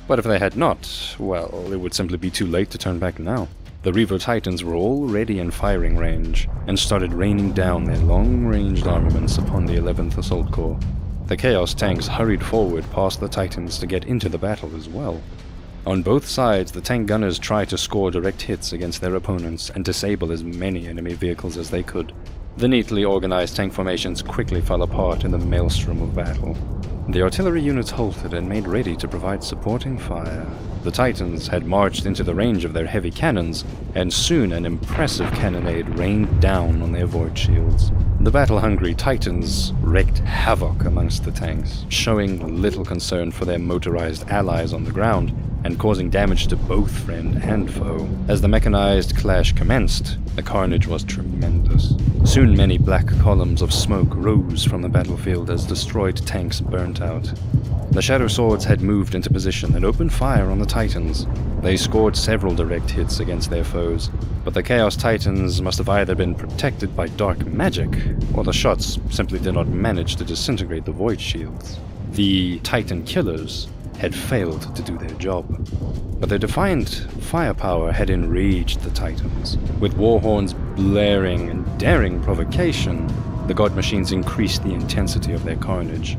But if they had not, well, it would simply be too late to turn back now. The Reaver Titans were already in firing range, and started raining down their long-ranged armaments upon the 11th Assault Corps. The Chaos tanks hurried forward past the Titans to get into the battle as well. On both sides, the tank gunners tried to score direct hits against their opponents and disable as many enemy vehicles as they could. The neatly organized tank formations quickly fell apart in the maelstrom of battle. The artillery units halted and made ready to provide supporting fire. The Titans had marched into the range of their heavy cannons, and soon an impressive cannonade rained down on their void shields. The battle-hungry Titans wreaked havoc amongst the tanks, showing little concern for their motorized allies on the ground, and causing damage to both friend and foe. As the mechanized clash commenced, the carnage was tremendous. Soon many black columns of smoke rose from the battlefield as destroyed tanks burnt out. The Shadow Swords had moved into position and opened fire on the Titans. They scored several direct hits against their foes, but the Chaos Titans must have either been protected by dark magic, or the shots simply did not manage to disintegrate the void shields. The Titan Killers had failed to do their job. But their defiant firepower had enraged the Titans. With war horns blaring and daring provocation, the god machines increased the intensity of their carnage.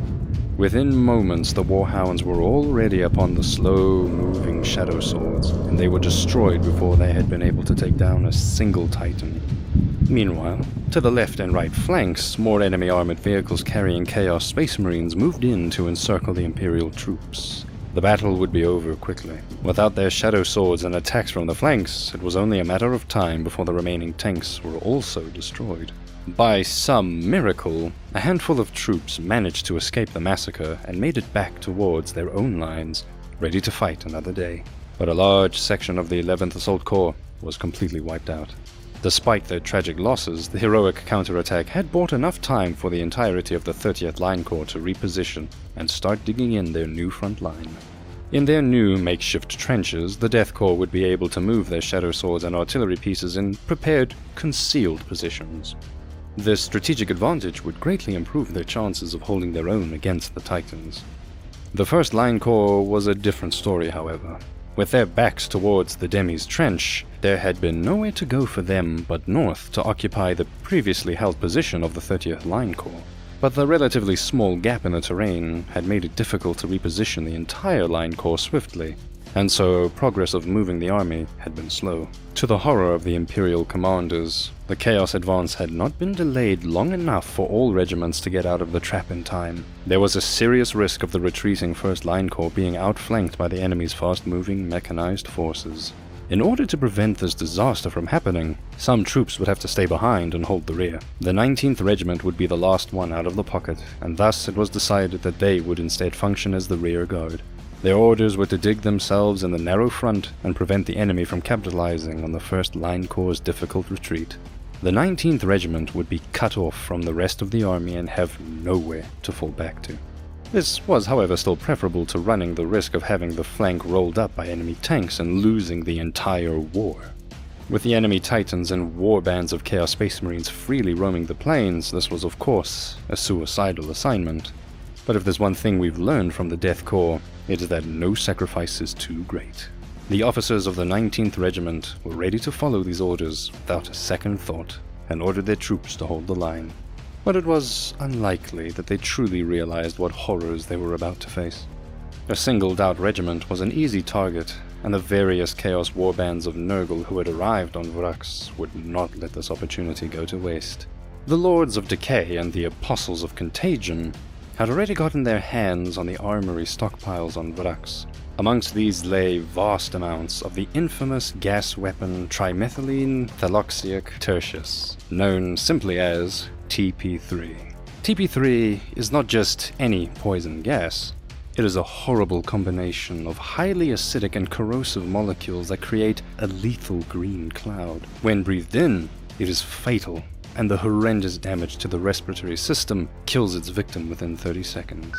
Within moments, the warhounds were already upon the slow-moving shadow swords, and they were destroyed before they had been able to take down a single Titan. Meanwhile, to the left and right flanks, more enemy armored vehicles carrying Chaos Space Marines moved in to encircle the Imperial troops. The battle would be over quickly. Without their shadow swords and attacks from the flanks, it was only a matter of time before the remaining tanks were also destroyed. By some miracle, a handful of troops managed to escape the massacre and made it back towards their own lines, ready to fight another day. But a large section of the 11th Assault Corps was completely wiped out. Despite their tragic losses, the heroic counterattack had bought enough time for the entirety of the 30th Line Corps to reposition and start digging in their new front line. In their new makeshift trenches, the Death Corps would be able to move their shadow swords and artillery pieces in prepared, concealed positions. This strategic advantage would greatly improve their chances of holding their own against the Titans. The 1st Line Corps was a different story, however. With their backs towards the Demi's trench, there had been nowhere to go for them but north to occupy the previously held position of the 30th Line Corps. But the relatively small gap in the terrain had made it difficult to reposition the entire Line Corps swiftly, and so progress of moving the army had been slow. To the horror of the Imperial commanders, the Chaos advance had not been delayed long enough for all regiments to get out of the trap in time. There was a serious risk of the retreating 1st Line Corps being outflanked by the enemy's fast-moving mechanized forces. In order to prevent this disaster from happening, some troops would have to stay behind and hold the rear. The 19th Regiment would be the last one out of the pocket, and thus it was decided that they would instead function as the rear guard. Their orders were to dig themselves in the narrow front and prevent the enemy from capitalizing on the 1st Line Corps' difficult retreat. The 19th Regiment would be cut off from the rest of the army and have nowhere to fall back to. This was, however, still preferable to running the risk of having the flank rolled up by enemy tanks and losing the entire war. With the enemy Titans and war bands of Chaos Space Marines freely roaming the plains, this was of course a suicidal assignment. But if there's one thing we've learned from the Death Corps, it is that no sacrifice is too great. The officers of the 19th Regiment were ready to follow these orders without a second thought, and ordered their troops to hold the line. But it was unlikely that they truly realized what horrors they were about to face. A singled-out regiment was an easy target, and the various Chaos warbands of Nurgle who had arrived on Vraks would not let this opportunity go to waste. The Lords of Decay and the Apostles of Contagion had already gotten their hands on the armory stockpiles on Vraks. Amongst these lay vast amounts of the infamous gas weapon trimethylene thiloxylic tertius, known simply as TP3. TP3 is not just any poison gas. It is a horrible combination of highly acidic and corrosive molecules that create a lethal green cloud. When breathed in, it is fatal, and the horrendous damage to the respiratory system kills its victim within 30 seconds.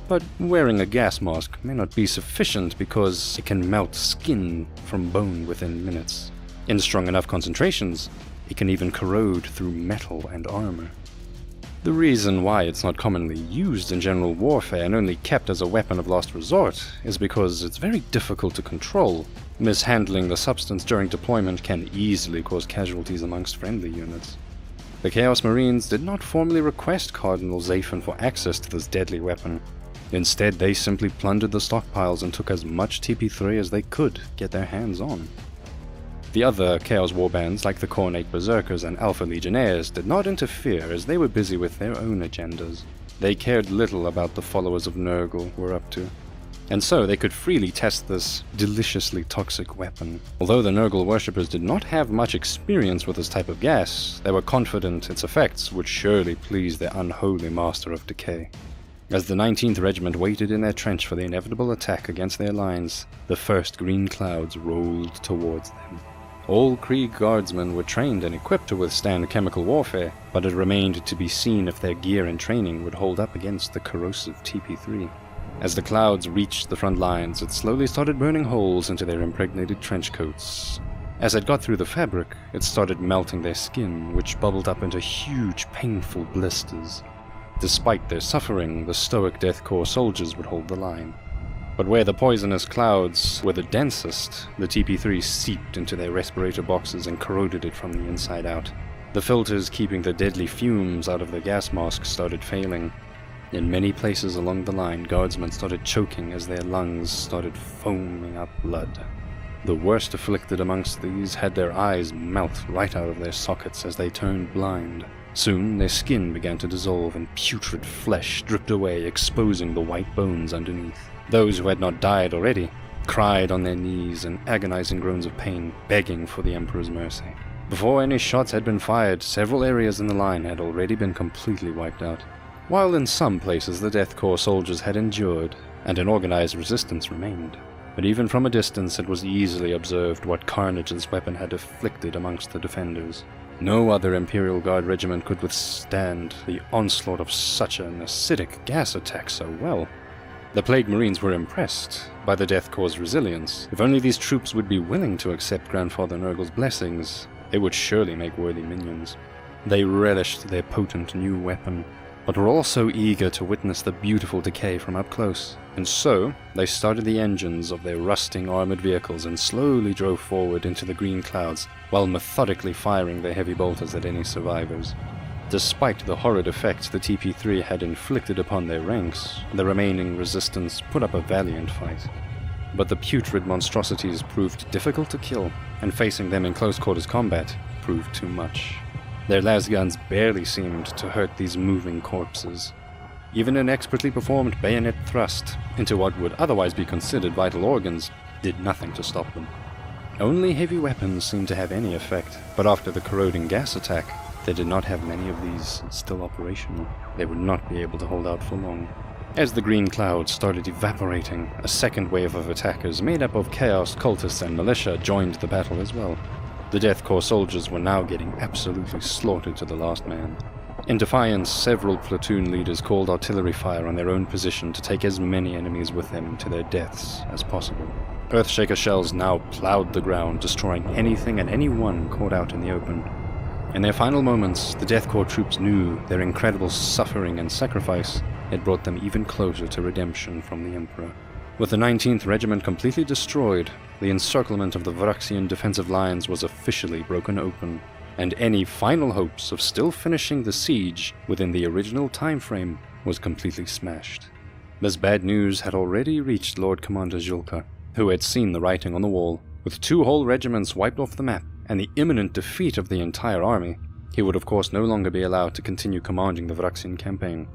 But wearing a gas mask may not be sufficient because it can melt skin from bone within minutes. In strong enough concentrations, it can even corrode through metal and armor. The reason why it's not commonly used in general warfare and only kept as a weapon of last resort is because it's very difficult to control. Mishandling the substance during deployment can easily cause casualties amongst friendly units. The Chaos Marines did not formally request Cardinal Zaphon for access to this deadly weapon. Instead, they simply plundered the stockpiles and took as much TP3 as they could get their hands on. The other Chaos warbands, like the Khornate Berserkers and Alpha Legionnaires, did not interfere as they were busy with their own agendas. They cared little about the followers of Nurgle were up to, and so they could freely test this deliciously toxic weapon. Although the Nurgle worshippers did not have much experience with this type of gas, they were confident its effects would surely please their unholy master of decay. As the 19th Regiment waited in their trench for the inevitable attack against their lines, the first green clouds rolled towards them. All Krieg guardsmen were trained and equipped to withstand chemical warfare, but it remained to be seen if their gear and training would hold up against the corrosive TP3. As the clouds reached the front lines, it slowly started burning holes into their impregnated trench coats. As it got through the fabric, it started melting their skin, which bubbled up into huge, painful blisters. Despite their suffering, the stoic Death Corps soldiers would hold the line. But where the poisonous clouds were the densest, the TP3 seeped into their respirator boxes and corroded it from the inside out. The filters keeping the deadly fumes out of the gas masks started failing. In many places along the line, guardsmen started choking as their lungs started foaming up blood. The worst afflicted amongst these had their eyes melt right out of their sockets as they turned blind. Soon their skin began to dissolve and putrid flesh dripped away, exposing the white bones underneath. Those who had not died already cried on their knees in agonizing groans of pain, begging for the Emperor's mercy. Before any shots had been fired, several areas in the line had already been completely wiped out. While in some places the Death Corps soldiers had endured, and an organized resistance remained. But even from a distance it was easily observed what carnage this weapon had inflicted amongst the defenders. No other Imperial Guard regiment could withstand the onslaught of such an acidic gas attack so well. The Plague Marines were impressed by the Death Corps' resilience. If only these troops would be willing to accept Grandfather Nurgle's blessings, they would surely make worthy minions. They relished their potent new weapon, but were also eager to witness the beautiful decay from up close. And so, they started the engines of their rusting armored vehicles and slowly drove forward into the green clouds, while methodically firing their heavy bolters at any survivors. Despite the horrid effects the TP3 had inflicted upon their ranks, the remaining resistance put up a valiant fight. But the putrid monstrosities proved difficult to kill, and facing them in close-quarters combat proved too much. Their lasguns barely seemed to hurt these moving corpses. Even an expertly performed bayonet thrust into what would otherwise be considered vital organs did nothing to stop them. Only heavy weapons seemed to have any effect, but after the corroding gas attack, they did not have many of these still operational. They would not be able to hold out for long. As the green cloud started evaporating, a second wave of attackers made up of chaos, cultists, and militia joined the battle as well. The Death Corps soldiers were now getting absolutely slaughtered to the last man. In defiance, several platoon leaders called artillery fire on their own position to take as many enemies with them to their deaths as possible. Earthshaker shells now plowed the ground, destroying anything and anyone caught out in the open. In their final moments, the Death Corps troops knew their incredible suffering and sacrifice had brought them even closer to redemption from the Emperor. With the 19th Regiment completely destroyed, the encirclement of the Vraksian defensive lines was officially broken open, and any final hopes of still finishing the siege within the original time frame was completely smashed. This bad news had already reached Lord Commander Julka, who had seen the writing on the wall. With 2 whole regiments wiped off the map and the imminent defeat of the entire army, he would of course no longer be allowed to continue commanding the Vraksian campaign.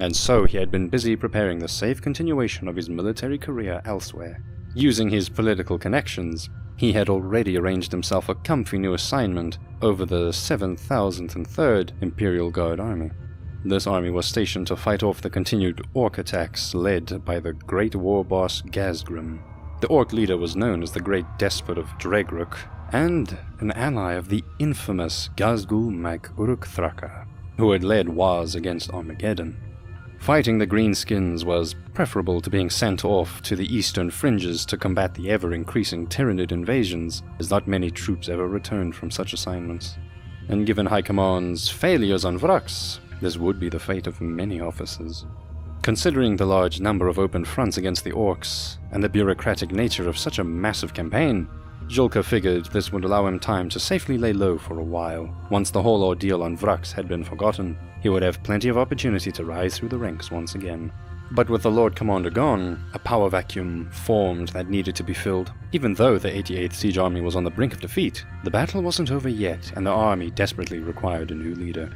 And so he had been busy preparing the safe continuation of his military career elsewhere. Using his political connections, he had already arranged himself a comfy new assignment over the 7,003rd Imperial Guard Army. This army was stationed to fight off the continued Orc attacks led by the great war boss Gazgrim. The Orc leader was known as the Great Despot of Dregruk, and an ally of the infamous Gazgul Mag Uruk Thraka, who had led wars against Armageddon. Fighting the Greenskins was preferable to being sent off to the eastern fringes to combat the ever-increasing Tyranid invasions, as not many troops ever returned from such assignments. And given High Command's failures on Vraks, this would be the fate of many officers. Considering the large number of open fronts against the Orcs, and the bureaucratic nature of such a massive campaign, Julka figured this would allow him time to safely lay low for a while. Once the whole ordeal on Vraks had been forgotten, he would have plenty of opportunity to rise through the ranks once again. But with the Lord Commander gone, a power vacuum formed that needed to be filled. Even though the 88th Siege Army was on the brink of defeat, the battle wasn't over yet, and the army desperately required a new leader.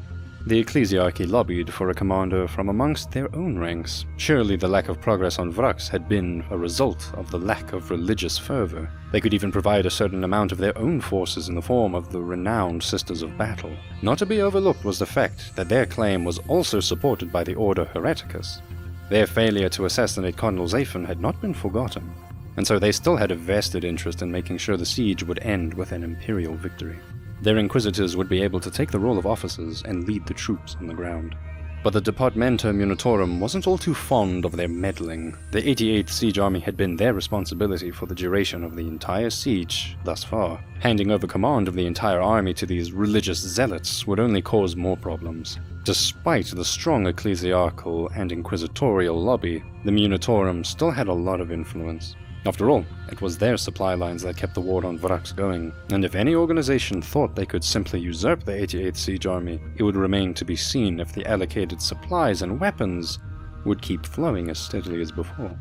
The ecclesiarchy lobbied for a commander from amongst their own ranks. Surely the lack of progress on Vraks had been a result of the lack of religious fervor. They could even provide a certain amount of their own forces in the form of the renowned Sisters of Battle. Not to be overlooked was the fact that their claim was also supported by the Order Hereticus. Their failure to assassinate Cardinal Zaphon had not been forgotten, and so they still had a vested interest in making sure the siege would end with an imperial victory. Their inquisitors would be able to take the role of officers and lead the troops on the ground. But the Departmenta Munitorum wasn't all too fond of their meddling. The 88th Siege Army had been their responsibility for the duration of the entire siege thus far. Handing over command of the entire army to these religious zealots would only cause more problems. Despite the strong ecclesiarchal and inquisitorial lobby, the Munitorum still had a lot of influence. After all, it was their supply lines that kept the war on Vraks going, and if any organization thought they could simply usurp the 88th Siege Army, it would remain to be seen if the allocated supplies and weapons would keep flowing as steadily as before.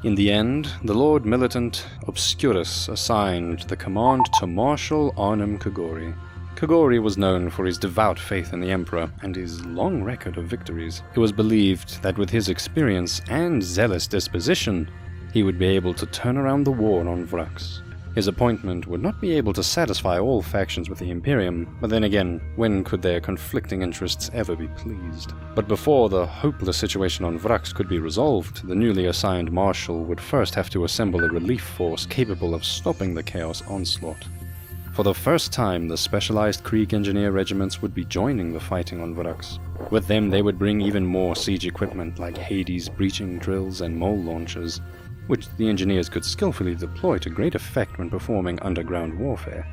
In the end, the Lord Militant Obscurus assigned the command to Marshal Arnim Kogori. Kogori was known for his devout faith in the Emperor and his long record of victories. It was believed that with his experience and zealous disposition, he would be able to turn around the war on Vraks. His appointment would not be able to satisfy all factions with the Imperium, but then again, when could their conflicting interests ever be pleased? But before the hopeless situation on Vraks could be resolved, the newly assigned Marshal would first have to assemble a relief force capable of stopping the Chaos onslaught. For the first time, the specialized Krieg Engineer regiments would be joining the fighting on Vraks. With them, they would bring even more siege equipment like Hades breaching drills and mole launchers, which the engineers could skillfully deploy to great effect when performing underground warfare.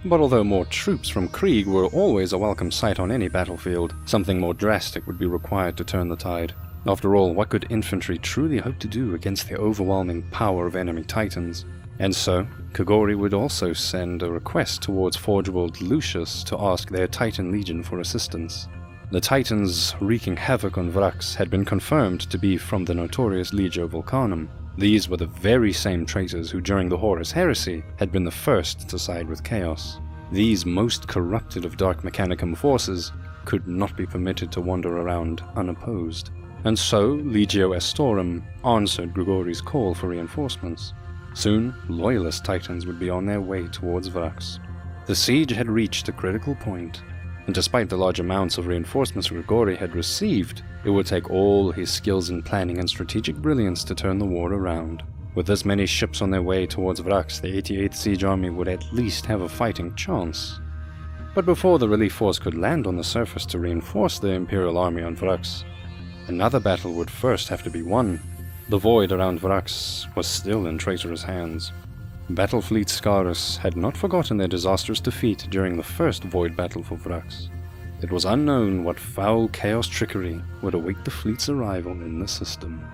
But although more troops from Krieg were always a welcome sight on any battlefield, something more drastic would be required to turn the tide. After all, what could infantry truly hope to do against the overwhelming power of enemy titans? And so, Kogori would also send a request towards Forge World Lucius to ask their Titan Legion for assistance. The Titans wreaking havoc on Vraks had been confirmed to be from the notorious Legio Volcanum. These were the very same traitors who during the Horus Heresy had been the first to side with Chaos. These most corrupted of Dark Mechanicum forces could not be permitted to wander around unopposed. And so Legio Astorum answered Grigori's call for reinforcements. Soon, loyalist titans would be on their way towards Vraks. The siege had reached a critical point, and despite the large amounts of reinforcements Grigori had received, it would take all his skills in planning and strategic brilliance to turn the war around. With this many ships on their way towards Vraks, the 88th Siege Army would at least have a fighting chance. But before the relief force could land on the surface to reinforce the Imperial Army on Vraks, another battle would first have to be won. The void around Vraks was still in traitorous hands. Battlefleet Scarus had not forgotten their disastrous defeat during the first void battle for Vraks. It was unknown what foul chaos trickery would await the fleet's arrival in the system.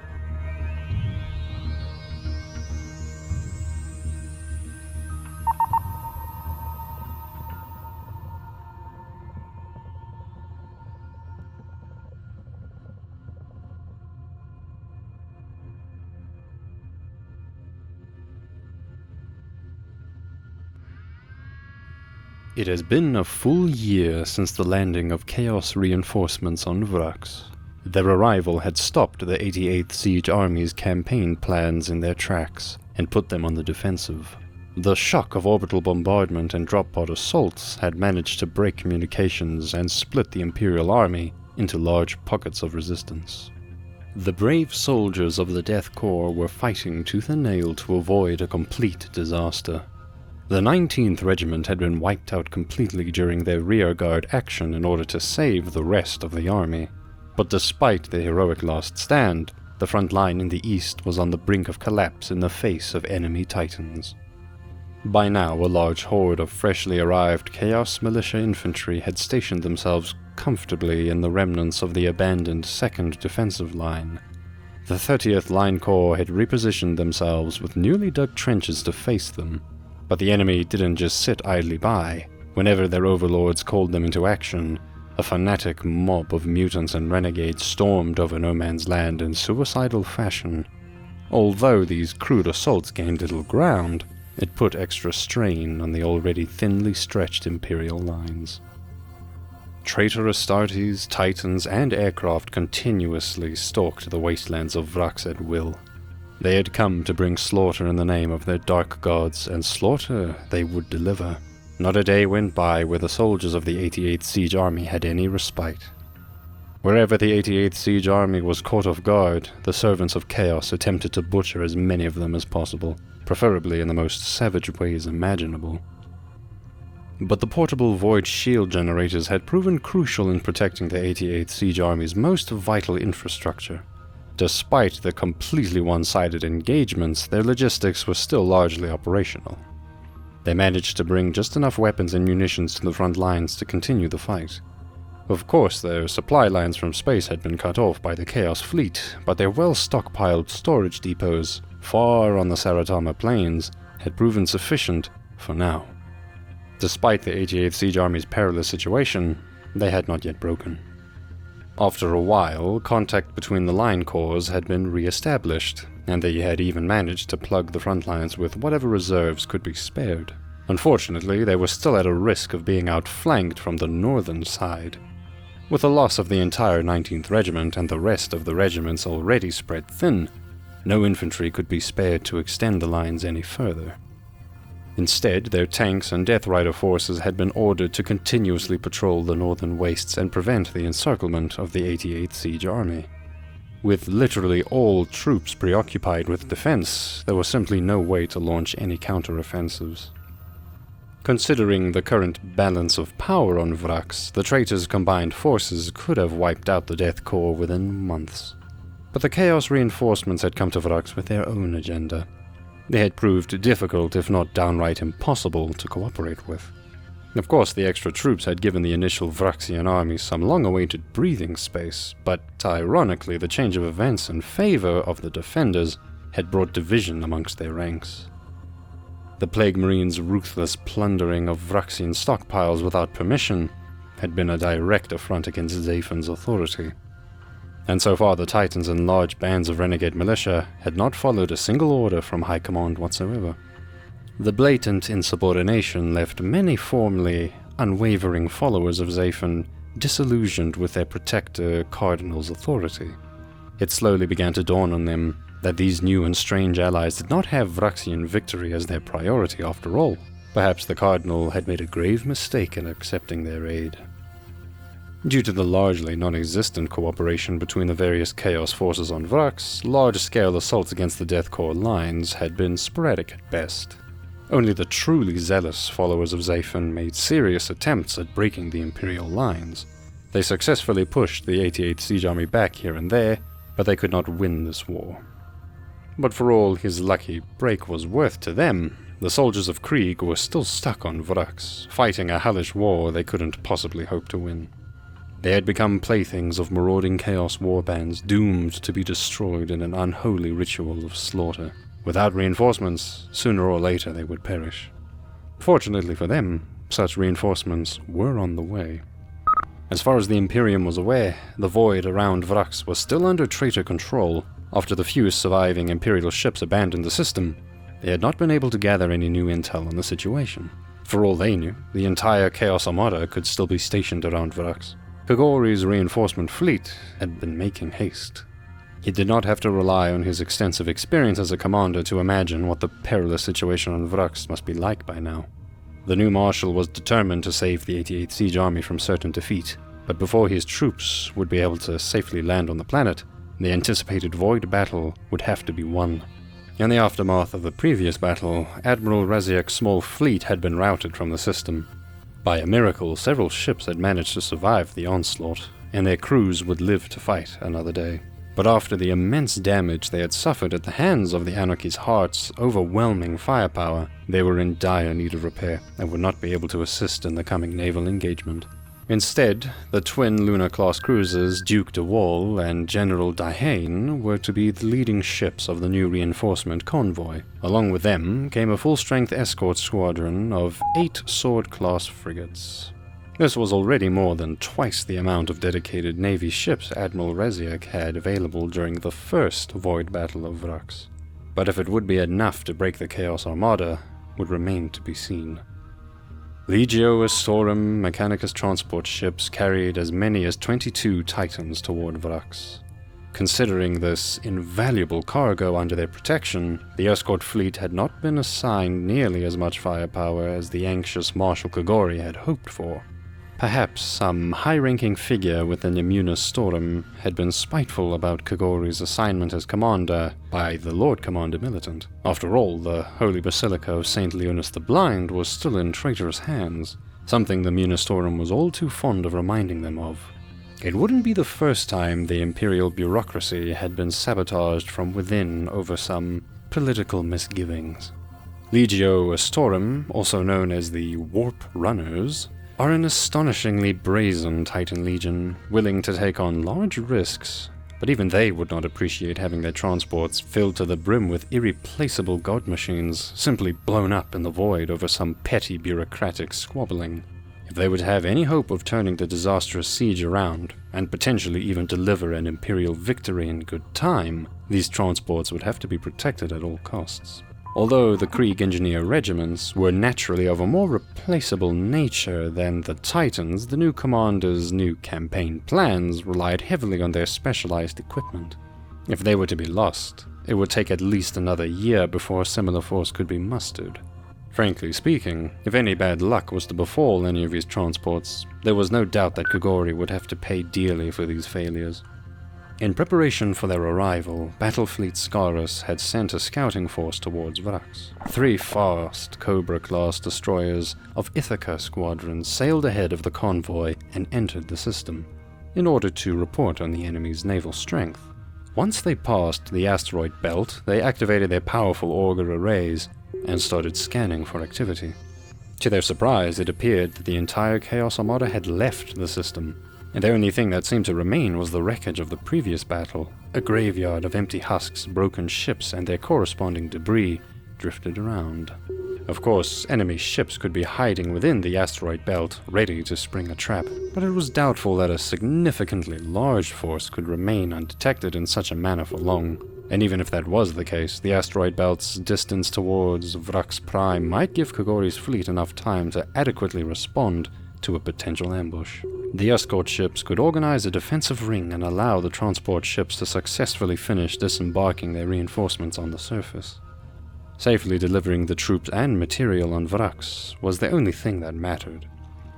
It has been a full year since the landing of Chaos reinforcements on Vraks. Their arrival had stopped the 88th Siege Army's campaign plans in their tracks and put them on the defensive. The shock of orbital bombardment and drop pod assaults had managed to break communications and split the Imperial Army into large pockets of resistance. The brave soldiers of the Death Corps were fighting tooth and nail to avoid a complete disaster. The 19th Regiment had been wiped out completely during their rearguard action in order to save the rest of the army. But despite the heroic last stand, the front line in the east was on the brink of collapse in the face of enemy titans. By now, a large horde of freshly arrived Chaos Militia infantry had stationed themselves comfortably in the remnants of the abandoned 2nd Defensive Line. The 30th Line Corps had repositioned themselves with newly dug trenches to face them. But the enemy didn't just sit idly by. Whenever their overlords called them into action, a fanatic mob of mutants and renegades stormed over no man's land in suicidal fashion. Although these crude assaults gained little ground, it put extra strain on the already thinly stretched Imperial lines. Traitor Astartes, Titans, and aircraft continuously stalked the wastelands of Vraks at will. They had come to bring slaughter in the name of their dark gods, and slaughter they would deliver. Not a day went by where the soldiers of the 88th Siege Army had any respite. Wherever the 88th Siege Army was caught off guard, the servants of chaos attempted to butcher as many of them as possible, preferably in the most savage ways imaginable. But the portable void shield generators had proven crucial in protecting the 88th Siege Army's most vital infrastructure. Despite the completely one-sided engagements, their logistics were still largely operational. They managed to bring just enough weapons and munitions to the front lines to continue the fight. Of course, their supply lines from space had been cut off by the Chaos Fleet, but their well-stockpiled storage depots, far on the Saratama Plains, had proven sufficient for now. Despite the 88th Siege Army's perilous situation, they had not yet broken. After a while, contact between the line corps had been re-established, and they had even managed to plug the front lines with whatever reserves could be spared. Unfortunately, they were still at a risk of being outflanked from the northern side. With the loss of the entire 19th Regiment and the rest of the regiments already spread thin, no infantry could be spared to extend the lines any further. Instead, their tanks and Death Rider forces had been ordered to continuously patrol the northern wastes and prevent the encirclement of the 88th Siege Army. With literally all troops preoccupied with defense, there was simply no way to launch any counter-offensives. Considering the current balance of power on Vraks, the traitors' combined forces could have wiped out the Death Corps within months. But the Chaos reinforcements had come to Vraks with their own agenda. They had proved difficult, if not downright impossible, to cooperate with. Of course, the extra troops had given the initial Vraxian army some long-awaited breathing space, but ironically, the change of events in favor of the defenders had brought division amongst their ranks. The Plague Marines' ruthless plundering of Vraxian stockpiles without permission had been a direct affront against Zaphen's authority. And so far the Titans and large bands of renegade militia had not followed a single order from High Command whatsoever. The blatant insubordination left many formerly unwavering followers of Zaphen disillusioned with their protector Cardinal's authority. It slowly began to dawn on them that these new and strange allies did not have Vraxian victory as their priority after all. Perhaps the Cardinal had made a grave mistake in accepting their aid. Due to the largely non-existent cooperation between the various Chaos forces on Vraks, large-scale assaults against the Death Corps lines had been sporadic at best. Only the truly zealous followers of Zaphon made serious attempts at breaking the Imperial lines. They successfully pushed the 88th Siege Army back here and there, but they could not win this war. But for all his lucky break was worth to them, the soldiers of Krieg were still stuck on Vraks, fighting a hellish war they couldn't possibly hope to win. They had become playthings of marauding Chaos warbands, doomed to be destroyed in an unholy ritual of slaughter. Without reinforcements, sooner or later they would perish. Fortunately for them, such reinforcements were on the way. As far as the Imperium was aware, the void around Vraks was still under traitor control. After the few surviving Imperial ships abandoned the system, they had not been able to gather any new intel on the situation. For all they knew, the entire Chaos Armada could still be stationed around Vraks. Kogori's reinforcement fleet had been making haste. He did not have to rely on his extensive experience as a commander to imagine what the perilous situation on Vraks must be like by now. The new Marshal was determined to save the 88th Siege Army from certain defeat, but before his troops would be able to safely land on the planet, the anticipated Void battle would have to be won. In the aftermath of the previous battle, Admiral Raziak's small fleet had been routed from the system. By a miracle, several ships had managed to survive the onslaught, and their crews would live to fight another day. But after the immense damage they had suffered at the hands of the Anarchy's Heart's overwhelming firepower, they were in dire need of repair and would not be able to assist in the coming naval engagement. Instead, the twin Luna-class cruisers Duke de Wall and General Dahane were to be the leading ships of the new reinforcement convoy. Along with them came a full-strength escort squadron of 8 Sword-class frigates. This was already more than twice the amount of dedicated Navy ships Admiral Raziak had available during the first Void Battle of Vraks. But if it would be enough to break the Chaos Armada would remain to be seen. Legio Astorum Mechanicus transport ships carried as many as 22 Titans toward Vraks. Considering this invaluable cargo under their protection, the escort fleet had not been assigned nearly as much firepower as the anxious Marshal Kogori had hoped for. Perhaps some high-ranking figure within Immunis Storum had been spiteful about Kogori's assignment as commander by the Lord Commander Militant. After all, the Holy Basilica of St. Leonis the Blind was still in traitorous hands, something the Immunis Storum was all too fond of reminding them of. It wouldn't be the first time the Imperial bureaucracy had been sabotaged from within over some political misgivings. Legio Astorum, also known as the Warp Runners, are an astonishingly brazen Titan Legion, willing to take on large risks, but even they would not appreciate having their transports filled to the brim with irreplaceable god machines simply blown up in the void over some petty bureaucratic squabbling. If they would have any hope of turning the disastrous siege around, and potentially even deliver an Imperial victory in good time, these transports would have to be protected at all costs. Although the Krieg Engineer regiments were naturally of a more replaceable nature than the Titans, the new commander's new campaign plans relied heavily on their specialized equipment. If they were to be lost, it would take at least another year before a similar force could be mustered. Frankly speaking, if any bad luck was to befall any of his transports, there was no doubt that Kogori would have to pay dearly for these failures. In preparation for their arrival, Battlefleet Scarus had sent a scouting force towards Vraks. 3 fast Cobra-class destroyers of Ithaca Squadron sailed ahead of the convoy and entered the system, in order to report on the enemy's naval strength. Once they passed the asteroid belt, they activated their powerful auger arrays and started scanning for activity. To their surprise, it appeared that the entire Chaos Armada had left the system, and the only thing that seemed to remain was the wreckage of the previous battle. A graveyard of empty husks, broken ships, and their corresponding debris drifted around. Of course, enemy ships could be hiding within the asteroid belt, ready to spring a trap, but it was doubtful that a significantly large force could remain undetected in such a manner for long. And even if that was the case, the asteroid belt's distance towards Vraks Prime might give Kogori's fleet enough time to adequately respond to a potential ambush. The escort ships could organize a defensive ring and allow the transport ships to successfully finish disembarking their reinforcements on the surface. Safely delivering the troops and material on Vraks was the only thing that mattered.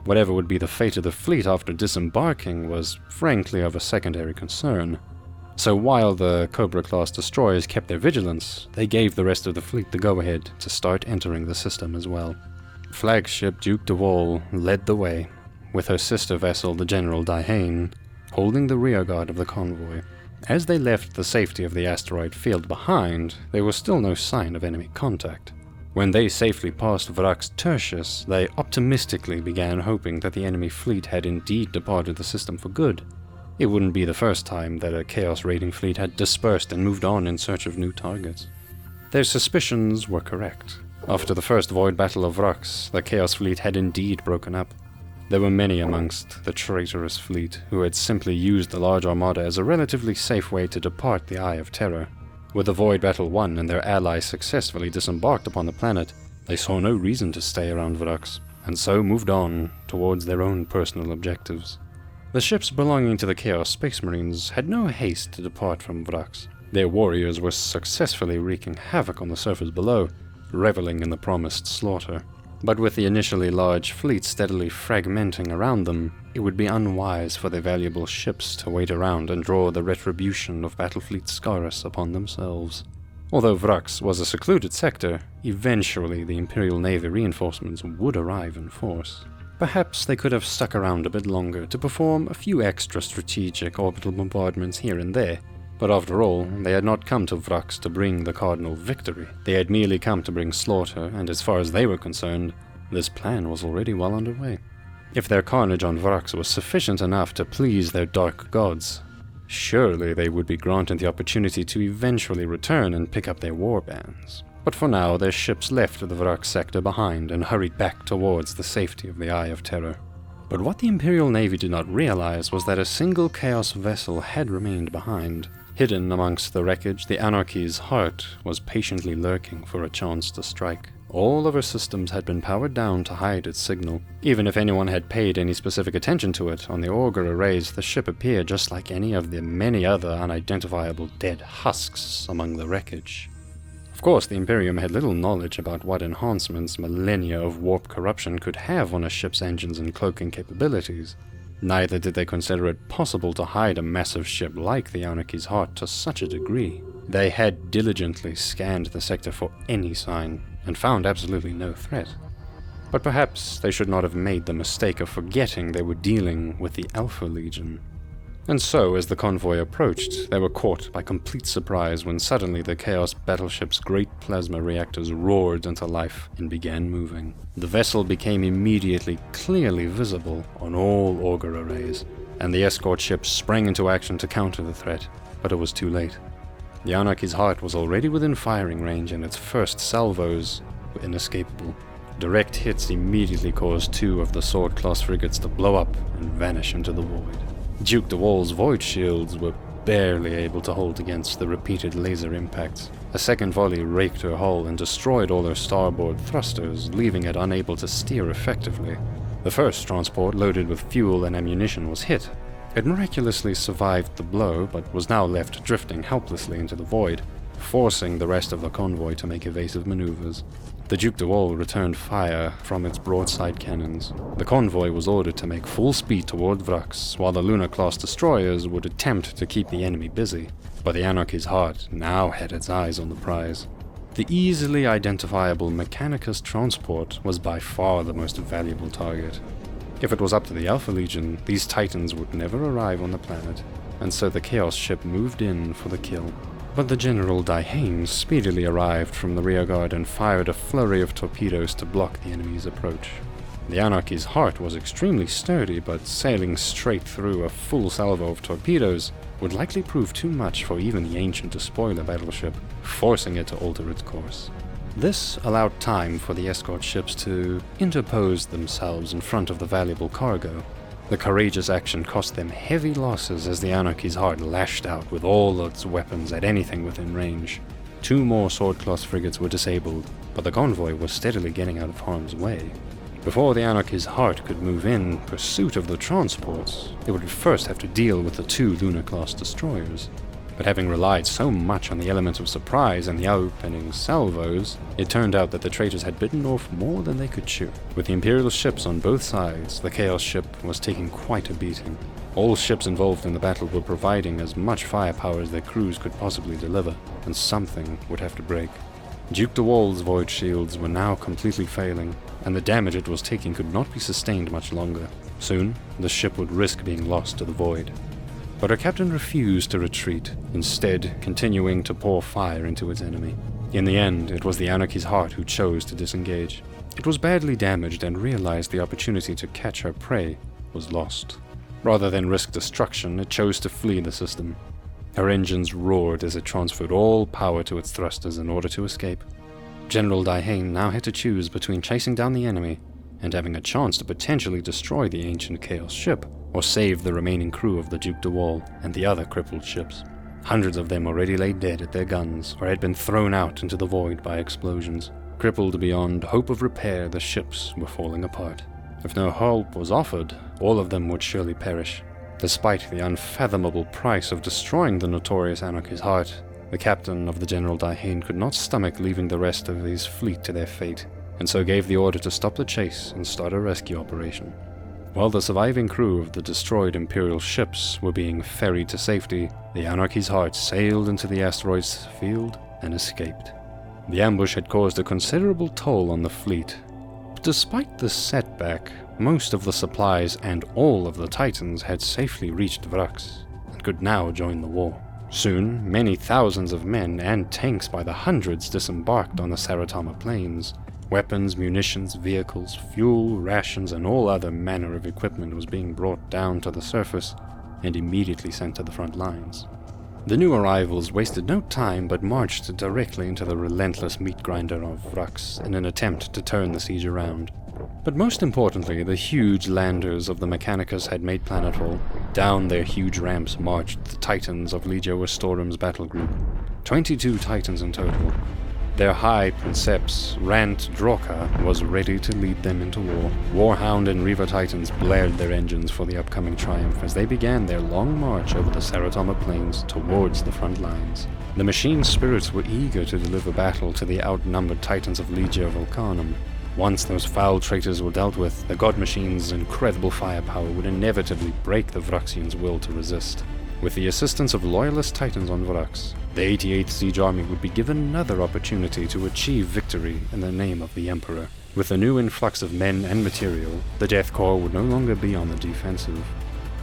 Whatever would be the fate of the fleet after disembarking was frankly of a secondary concern. So while the Cobra-class destroyers kept their vigilance, they gave the rest of the fleet the go-ahead to start entering the system as well. Flagship Duke de Wall led the way, with her sister vessel the General Daihane holding the rearguard of the convoy. As they left the safety of the asteroid field behind, there was still no sign of enemy contact. When they safely passed Vraks Tertius, they optimistically began hoping that the enemy fleet had indeed departed the system for good. It wouldn't be the first time that a Chaos raiding fleet had dispersed and moved on in search of new targets. Their suspicions were correct. After the first void battle of Vraks, the Chaos fleet had indeed broken up. There were many amongst the traitorous fleet who had simply used the large armada as a relatively safe way to depart the Eye of Terror. With the void battle won and their allies successfully disembarked upon the planet, they saw no reason to stay around Vraks, and so moved on towards their own personal objectives. The ships belonging to the Chaos Space Marines had no haste to depart from Vraks. Their warriors were successfully wreaking havoc on the surface below, reveling in the promised slaughter. But with the initially large fleet steadily fragmenting around them, it would be unwise for their valuable ships to wait around and draw the retribution of Battlefleet Scarus upon themselves. Although Vraks was a secluded sector, eventually the Imperial Navy reinforcements would arrive in force. Perhaps they could have stuck around a bit longer to perform a few extra strategic orbital bombardments here and there, but after all, they had not come to Vraks to bring the Cardinal victory. They had merely come to bring slaughter, and as far as they were concerned, this plan was already well underway. If their carnage on Vraks was sufficient enough to please their dark gods, surely they would be granted the opportunity to eventually return and pick up their warbands. But for now, their ships left the Vraks sector behind and hurried back towards the safety of the Eye of Terror. But what the Imperial Navy did not realize was that a single Chaos vessel had remained behind. Hidden amongst the wreckage, the Anarchy's heart was patiently lurking for a chance to strike. All of her systems had been powered down to hide its signal. Even if anyone had paid any specific attention to it, on the auger arrays the ship appeared just like any of the many other unidentifiable dead husks among the wreckage. Of course, the Imperium had little knowledge about what enhancements millennia of warp corruption could have on a ship's engines and cloaking capabilities. Neither did they consider it possible to hide a massive ship like the Anarchy's heart to such a degree. They had diligently scanned the sector for any sign, and found absolutely no threat. But perhaps they should not have made the mistake of forgetting they were dealing with the Alpha Legion. And so, as the convoy approached, they were caught by complete surprise when suddenly the Chaos battleship's great plasma reactors roared into life and began moving. The vessel became immediately clearly visible on all auger arrays, and the escort ships sprang into action to counter the threat, but it was too late. The Anarchy's heart was already within firing range, and its first salvos were inescapable. Direct hits immediately caused two of the sword-class frigates to blow up and vanish into the void. Duke de Wall's void shields were barely able to hold against the repeated laser impacts. A second volley raked her hull and destroyed all her starboard thrusters, leaving it unable to steer effectively. The first transport, loaded with fuel and ammunition, was hit. It miraculously survived the blow, but was now left drifting helplessly into the void, forcing the rest of the convoy to make evasive maneuvers. The Duke de Wall returned fire from its broadside cannons. The convoy was ordered to make full speed toward Vraks, while the Lunar-class destroyers would attempt to keep the enemy busy. But the Anarchy's heart now had its eyes on the prize. The easily identifiable Mechanicus transport was by far the most valuable target. If it was up to the Alpha Legion, these titans would never arrive on the planet, and so the Chaos ship moved in for the kill. But the General Daihane speedily arrived from the rearguard and fired a flurry of torpedoes to block the enemy's approach. The Anarchy's heart was extremely sturdy, but sailing straight through a full salvo of torpedoes would likely prove too much for even the ancient despoiler battleship, forcing it to alter its course. This allowed time for the escort ships to interpose themselves in front of the valuable cargo. The courageous action cost them heavy losses as the Anarchy's heart lashed out with all its weapons at anything within range. Two more sword-class frigates were disabled, but the convoy was steadily getting out of harm's way. Before the Anarchy's heart could move in pursuit of the transports, it would first have to deal with the 2 Lunar-class destroyers. But having relied so much on the element of surprise and the opening salvos, it turned out that the traitors had bitten off more than they could chew. With the Imperial ships on both sides, the Chaos ship was taking quite a beating. All ships involved in the battle were providing as much firepower as their crews could possibly deliver, and something would have to break. Duke de Wall's void shields were now completely failing, and the damage it was taking could not be sustained much longer. Soon, the ship would risk being lost to the void. But her captain refused to retreat, instead continuing to pour fire into its enemy. In the end, it was the Anarchy's heart who chose to disengage. It was badly damaged and realized the opportunity to catch her prey was lost. Rather than risk destruction, it chose to flee the system. Her engines roared as it transferred all power to its thrusters in order to escape. General Daihane now had to choose between chasing down the enemy and having a chance to potentially destroy the ancient Chaos ship, or save the remaining crew of the Duke de Wall and the other crippled ships. Hundreds of them already lay dead at their guns, or had been thrown out into the void by explosions. Crippled beyond hope of repair, the ships were falling apart. If no help was offered, all of them would surely perish. Despite the unfathomable price of destroying the notorious Anarchy's heart, the captain of the General Daihane could not stomach leaving the rest of his fleet to their fate, and so gave the order to stop the chase and start a rescue operation. While the surviving crew of the destroyed Imperial ships were being ferried to safety, the Anarchy's heart sailed into the asteroid's field and escaped. The ambush had caused a considerable toll on the fleet. But despite the setback, most of the supplies and all of the Titans had safely reached Vraks and could now join the war. Soon, many thousands of men and tanks by the hundreds disembarked on the Saratama plains. Weapons, munitions, vehicles, fuel, rations, and all other manner of equipment was being brought down to the surface and immediately sent to the front lines. The new arrivals wasted no time but marched directly into the relentless meat grinder of Vraks in an attempt to turn the siege around. But most importantly, the huge landers of the Mechanicus had made planetfall. Down their huge ramps marched the Titans of Legio Astorum's battle group. 22 Titans in total. Their High Princeps, Rant Droka, was ready to lead them into war. Warhound and Reaver Titans blared their engines for the upcoming triumph as they began their long march over the Saratama plains towards the front lines. The machine spirits were eager to deliver battle to the outnumbered Titans of Legio Volcanum. Once those foul traitors were dealt with, the God Machine's incredible firepower would inevitably break the Vraxians' will to resist. With the assistance of loyalist Titans on Vraks, the 88th Siege Army would be given another opportunity to achieve victory in the name of the Emperor. With a new influx of men and material, the Death Corps would no longer be on the defensive.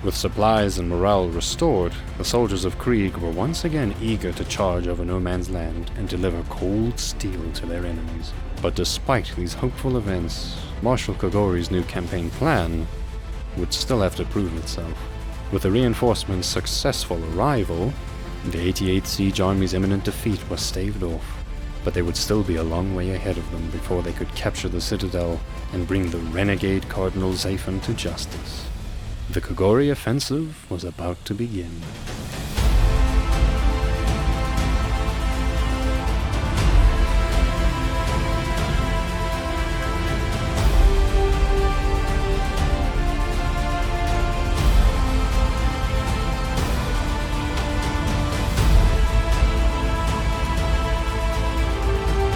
With supplies and morale restored, the soldiers of Krieg were once again eager to charge over no man's land and deliver cold steel to their enemies. But despite these hopeful events, Marshal Kogori's new campaign plan would still have to prove itself. With the reinforcements' successful arrival, the 88th Siege Army's imminent defeat was staved off, but there would still be a long way ahead of them before they could capture the citadel and bring the renegade Cardinal Zaphon to justice. The Kogori offensive was about to begin.